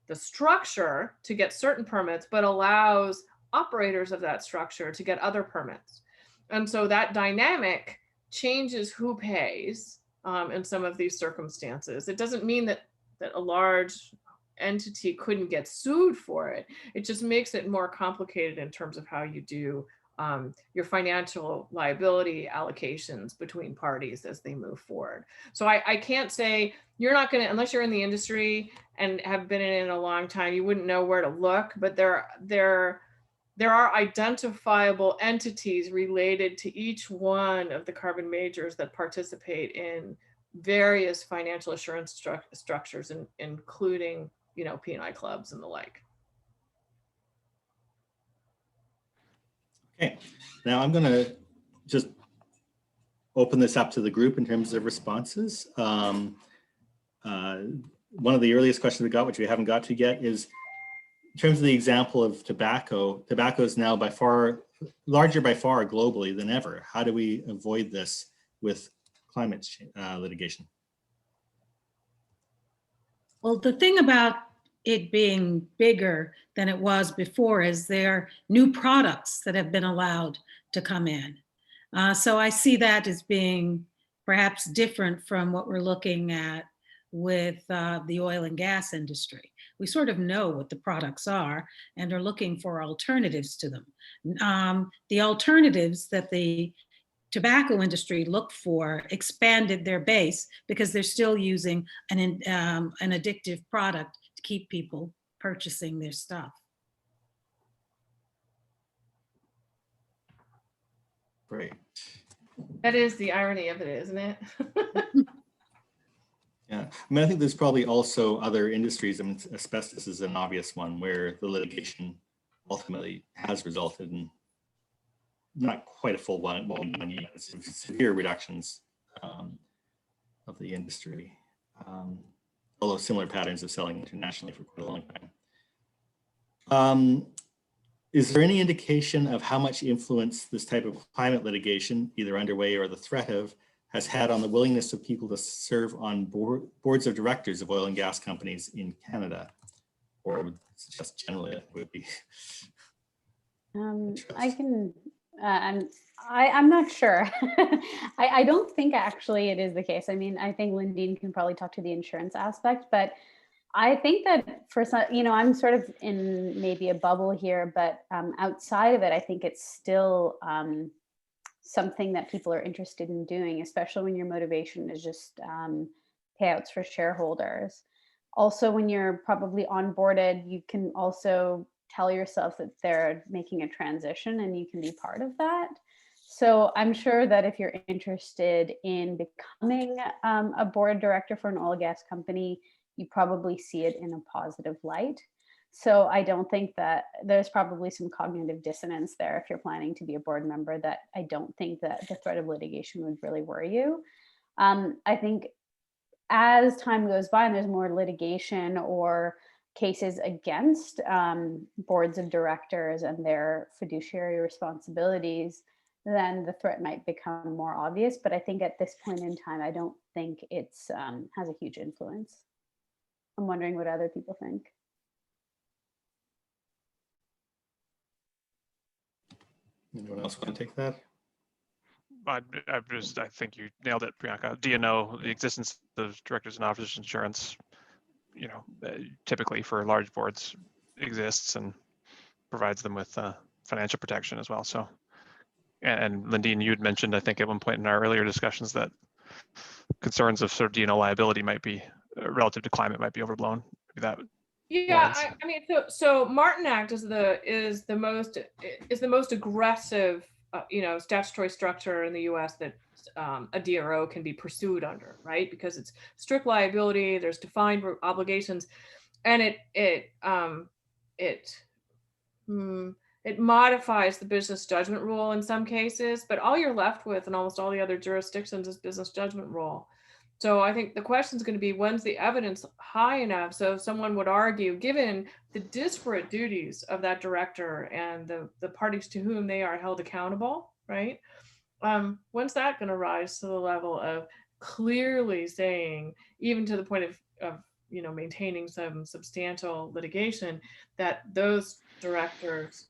the structure to get certain permits, but allows operators of that structure to get other permits. And so that dynamic changes who pays in some of these circumstances. It doesn't mean that a large entity couldn't get sued for it. It just makes it more complicated in terms of how you do your financial liability allocations between parties as they move forward. So I can't say you're not going to, unless you're in the industry and have been in it a long time, you wouldn't know where to look, but there are identifiable entities related to each one of the carbon majors that participate in various financial assurance structures, including, you know, P&I clubs and the like. Okay, now I'm going to just open this up to the group in terms of responses. One of the earliest questions we got, which we haven't got to yet, is in terms of the example of tobacco. Tobacco is now larger by far globally than ever. How do we avoid this with climate litigation? Well, the thing about it being bigger than it was before is there are new products that have been allowed to come in. So I see that as being perhaps different from what we're looking at with the oil and gas industry. We sort of know what the products are and are looking for alternatives to them. The alternatives that the tobacco industry looked for expanded their base because they're still using an addictive product to keep people purchasing their stuff. Great. That is the irony of it, isn't it? Yeah, I mean, I think there's probably also other industries. I mean, asbestos is an obvious one where the litigation ultimately has resulted in not quite a full one, but severe reductions of the industry, although similar patterns of selling internationally for quite a long time. Is there any indication of how much influence this type of climate litigation, either underway or the threat of, has had on the willingness of people to serve on boards of directors of oil and gas companies in Canada? Or just generally it would be? I can, I'm not sure. I don't think actually it is the case. I mean, I think Lindeen can probably talk to the insurance aspect, but I think that for some, you know, I'm sort of in maybe a bubble here, but outside of it, I think it's still something that people are interested in doing, especially when your motivation is just payouts for shareholders. Also, when you're probably onboarded, you can also tell yourself that they're making a transition and you can be part of that. So I'm sure that if you're interested in becoming a board director for an oil and gas company, you probably see it in a positive light. So I don't think that there's probably some cognitive dissonance there if you're planning to be a board member, that I don't think that the threat of litigation would really worry you. I think as time goes by and there's more litigation or cases against boards of directors and their fiduciary responsibilities, then the threat might become more obvious. But I think at this point in time, I don't think it's has a huge influence. I'm wondering what other people think. Anyone else want to take that? I think you nailed it, Priyanka. D&O, the existence of directors and officers insurance, you know, typically for large boards exists and provides them with financial protection as well. So, and Lindeen, you'd mentioned, I think at one point in our earlier discussions, that concerns of sort of D&O liability might be relative to climate might be overblown. Maybe that. Yeah, I mean, so Martin Act is the most aggressive, you know, statutory structure in the U.S. that a DRO can be pursued under, right? Because it's strict liability, there's defined obligations, and it modifies the business judgment rule in some cases, but all you're left with in almost all the other jurisdictions is business judgment rule. So I think the question is going to be, when's the evidence high enough? So someone would argue, given the disparate duties of that director and the parties to whom they are held accountable, right? when's that going to rise to the level of clearly saying, even to the point of maintaining some substantial litigation, that those directors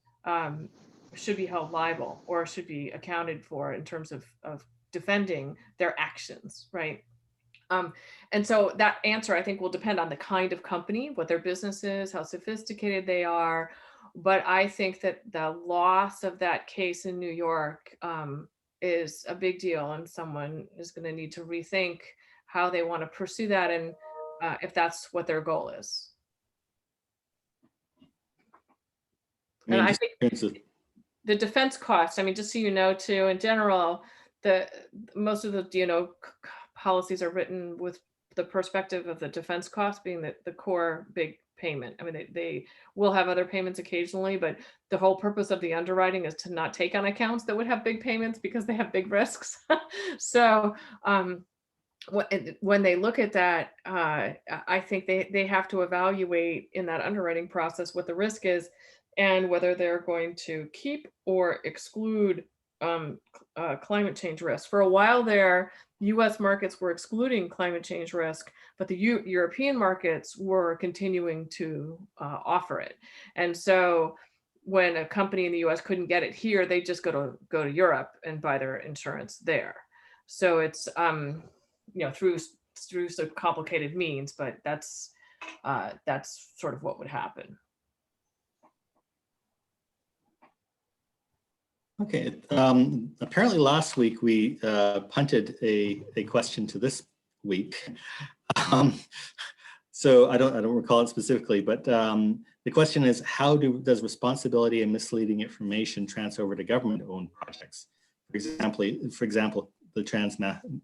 should be held liable or should be accounted for in terms of defending their actions, right? And so that answer, I think, will depend on the kind of company, what their business is, how sophisticated they are. But I think that the loss of that case in New York is a big deal, and someone is going to need to rethink how they want to pursue that, and if that's what their goal is. And I think the defense costs, I mean, just so you know, too, in general, most of the policies are written with the perspective of the defense cost being the core big payment. I mean, they will have other payments occasionally, but the whole purpose of the underwriting is to not take on accounts that would have big payments because they have big risks. So when they look at that, I think they have to evaluate in that underwriting process what the risk is and whether they're going to keep or exclude climate change risk. For a while there, US markets were excluding climate change risk, but the European markets were continuing to offer it. And so when a company in the US couldn't get it here, they just go to Europe and buy their insurance there. So it's through some complicated means, but that's sort of what would happen. Okay, apparently last week we punted a question to this week. So I don't recall it specifically, but the question is, how does responsibility and misleading information transfer over to government-owned projects? For example, the Trans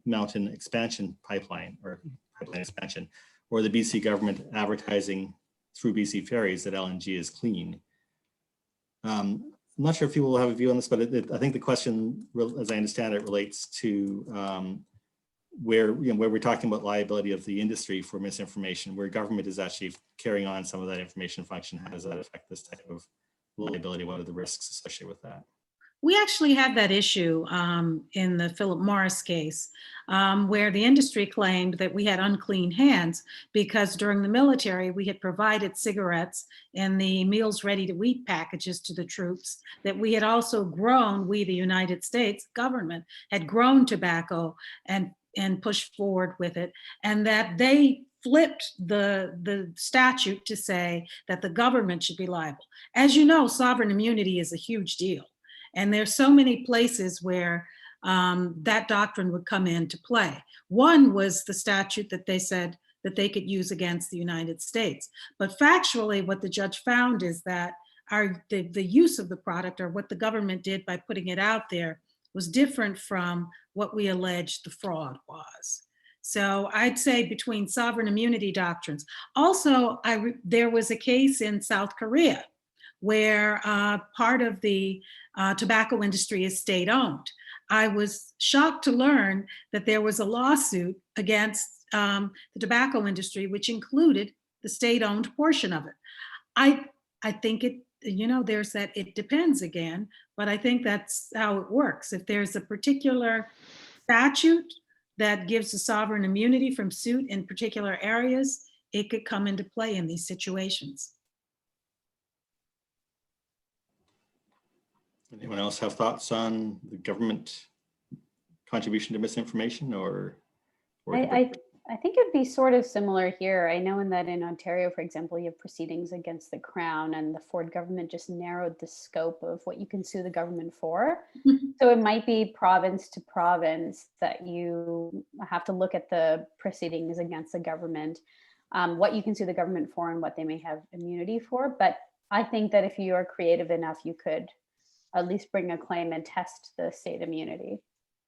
Mountain Expansion Pipeline or pipeline expansion, or the BC government advertising through BC Ferries that LNG is clean. I'm not sure if people will have a view on this, but I think the question, as I understand it, relates to where we're talking about liability of the industry for misinformation, where government is actually carrying on some of that information function. How does that affect this type of liability? What are the risks associated with that? We actually had that issue in the Philip Morris case, where the industry claimed that we had unclean hands because during the military, we had provided cigarettes in the meals ready to eat packages to the troops, that we had also grown, we, the United States government, had grown tobacco and pushed forward with it, and that they flipped the statute to say that the government should be liable. As you know, sovereign immunity is a huge deal. And there's so many places where that doctrine would come into play. One was the statute that they said that they could use against the United States. But factually, what the judge found is that the use of the product, or what the government did by putting it out there, was different from what we alleged the fraud was. So I'd say between sovereign immunity doctrines. Also, there was a case in South Korea where part of the tobacco industry is state-owned. I was shocked to learn that there was a lawsuit against the tobacco industry, which included the state-owned portion of it. I think there's that it depends again, but I think that's how it works. If there's a particular statute that gives a sovereign immunity from suit in particular areas, it could come into play in these situations. Anyone else have thoughts on the government contribution to misinformation or I think it'd be sort of similar here. I know that in Ontario, for example, you have proceedings against the Crown, and the Ford government just narrowed the scope of what you can sue the government for. So it might be province to province that you have to look at the proceedings against the government, what you can sue the government for and what they may have immunity for. But I think that if you are creative enough, you could at least bring a claim and test the state immunity,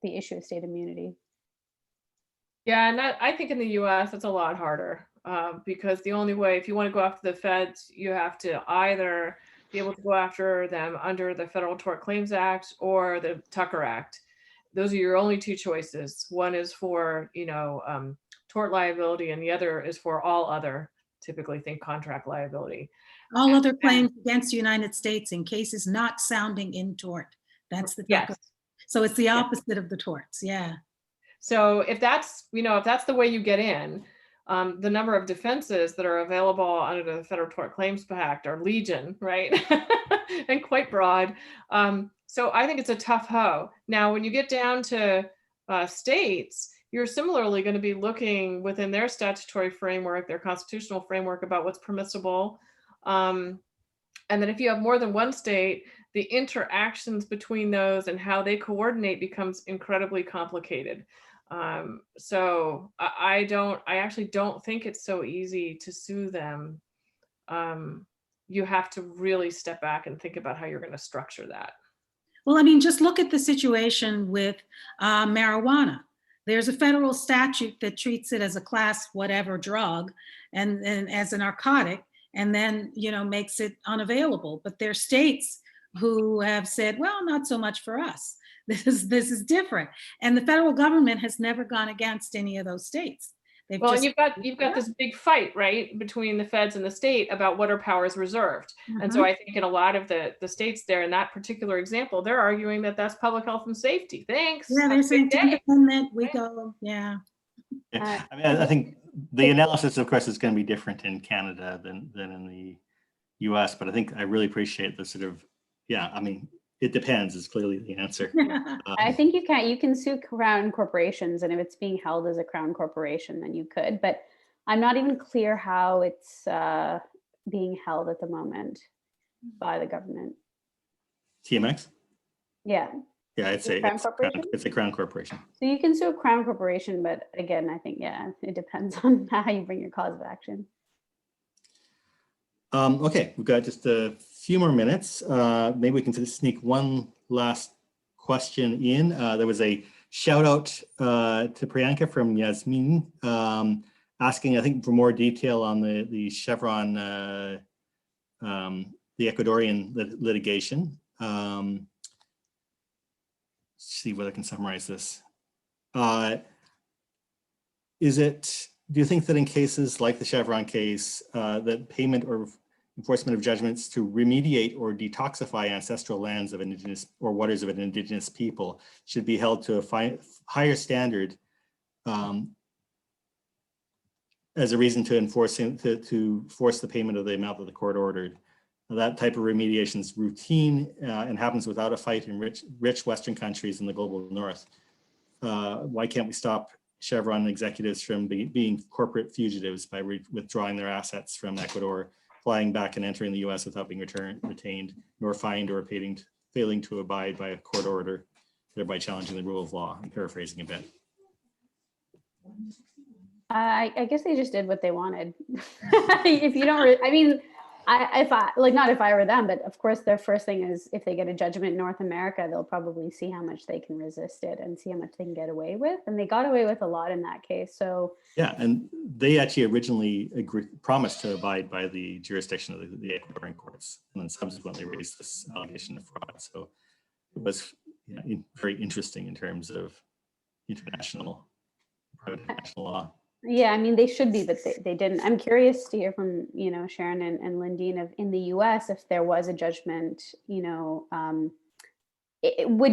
the issue of state immunity. Yeah, and I think in the US, it's a lot harder because the only way, if you want to go after the feds, you have to either be able to go after them under the Federal Tort Claims Act or the Tucker Act. Those are your only two choices. One is for, tort liability, and the other is for all other, typically think contract liability. All other claims against the United States in cases not sounding in tort. That's the yes. So it's the opposite of the torts. Yeah. So if that's, if that's the way you get in, the number of defenses that are available under the Federal Tort Claims Act are legion, right? And quite broad. So I think it's a tough hoe. Now, when you get down to states, you're similarly going to be looking within their statutory framework, their constitutional framework, about what's permissible. And then if you have more than one state, the interactions between those and how they coordinate becomes incredibly complicated. So I actually don't think it's so easy to sue them. You have to really step back and think about how you're going to structure that. Well, I mean, just look at the situation with marijuana. There's a federal statute that treats it as a class whatever drug and as a narcotic, and then, makes it unavailable. But there are states who have said, well, not so much for us. This is different. And the federal government has never gone against any of those states. Well, and you've got this big fight, right, between the feds and the state about what are powers reserved. And so I think in a lot of the states there, in that particular example, they're arguing that that's public health and safety. Thanks. Yeah, they're saying independent, we go, yeah. Yeah. I mean, I think the analysis, of course, is going to be different in Canada than in the US, but I really appreciate the sort of, I mean, it depends is clearly the answer. I think you can sue crown corporations, and if it's being held as a crown corporation, then you could, but I'm not even clear how it's being held at the moment by the government. TMX? Yeah. Yeah, it's a crown corporation. So you can sue a crown corporation, but again, I think, it depends on how you bring your cause of action. Okay, we've got just a few more minutes. Maybe we can sneak one last question in. There was a shout out to Priyanka from Yasmin asking, I think, for more detail on the Chevron, the Ecuadorian litigation. See whether I can summarize this. Do you think that in cases like the Chevron case, that payment or enforcement of judgments to remediate or detoxify ancestral lands of indigenous or waters of an indigenous people should be held to a higher standard as a reason to force the payment of the amount that the court ordered? That type of remediation is routine and happens without a fight in rich Western countries in the global North. Why can't we stop Chevron executives from being corporate fugitives by withdrawing their assets from Ecuador, flying back and entering the US without being retained, nor fined or failing to abide by a court order, thereby challenging the rule of law? I'm paraphrasing a bit. I guess they just did what they wanted. If you don't, I mean, not if I were them, but of course their first thing is if they get a judgment in North America, they'll probably see how much they can resist it and see how much they can get away with. And they got away with a lot in that case. So yeah, and they actually originally promised to abide by the jurisdiction of the Ecuadorian courts, and then subsequently raised this allegation of fraud. So it was very interesting in terms of international law. Yeah, I mean, they should be, but they didn't. I'm curious to hear from, Sharon and Lindeen of in the US, if there was a judgment, would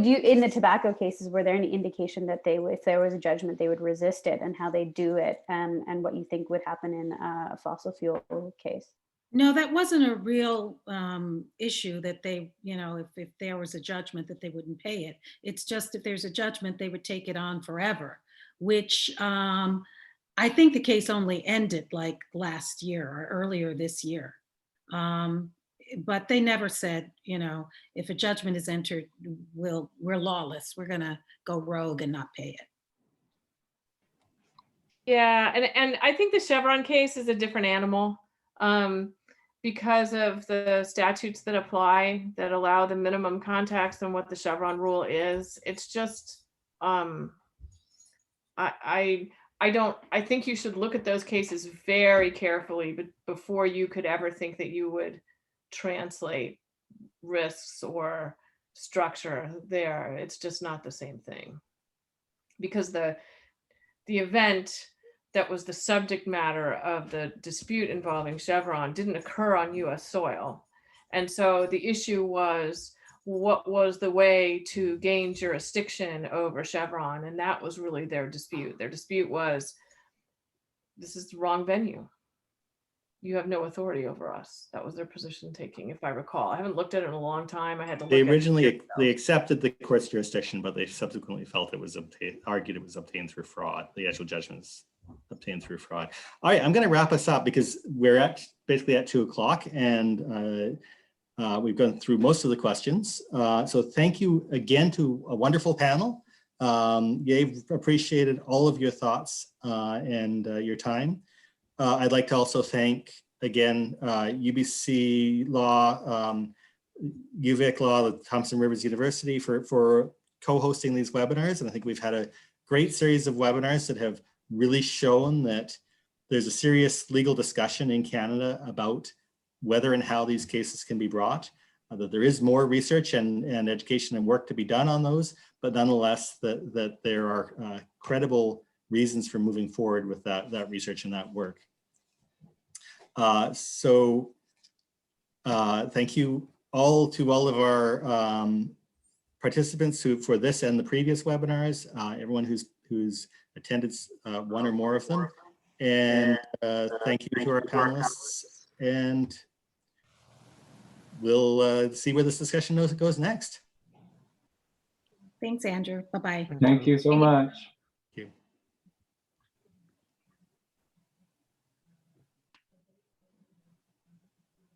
you, in the tobacco cases, were there any indication that if there was a judgment, they would resist it, and how they do it, and what you think would happen in a fossil fuel case? No, that wasn't a real issue that they, if there was a judgment that they wouldn't pay it. It's just if there's a judgment, they would take it on forever, which I think the case only ended like last year or earlier this year. But they never said, if a judgment is entered, we're lawless. We're gonna go rogue and not pay it. Yeah, and I think the Chevron case is a different animal because of the statutes that apply that allow the minimum contacts and what the Chevron rule is. It's just, I think you should look at those cases very carefully before you could ever think that you would translate risks or structure there. It's just not the same thing, because the event that was the subject matter of the dispute involving Chevron didn't occur on US soil. And so the issue was what was the way to gain jurisdiction over Chevron. And that was really their dispute. Their dispute was, this is the wrong venue. You have no authority over us. That was their position taking, if I recall. I haven't looked at it in a long time. I had to look They at it. originally, they accepted the court's jurisdiction, but they subsequently felt it was argued it was obtained through fraud. The actual judgment is obtained through fraud. All right, I'm going to wrap us up because we're basically at 2 o'clock, and we've gone through most of the questions. So thank you again to a wonderful panel. You've appreciated all of your thoughts and your time. I'd like to also thank again UBC Law, UVic Law, the Thompson Rivers University for co-hosting these webinars. And I think we've had a great series of webinars that have really shown that there's a serious legal discussion in Canada about whether and how these cases can be brought, that there is more research and education and work to be done on those, but nonetheless that there are credible reasons for moving forward with that research and that work. Thank you all to all of our participants for this and the previous webinars, everyone who's attended one or more of them. And thank you to our panelists, and we'll see where this discussion goes next. Thanks, Andrew. Bye-bye. Thank you so much.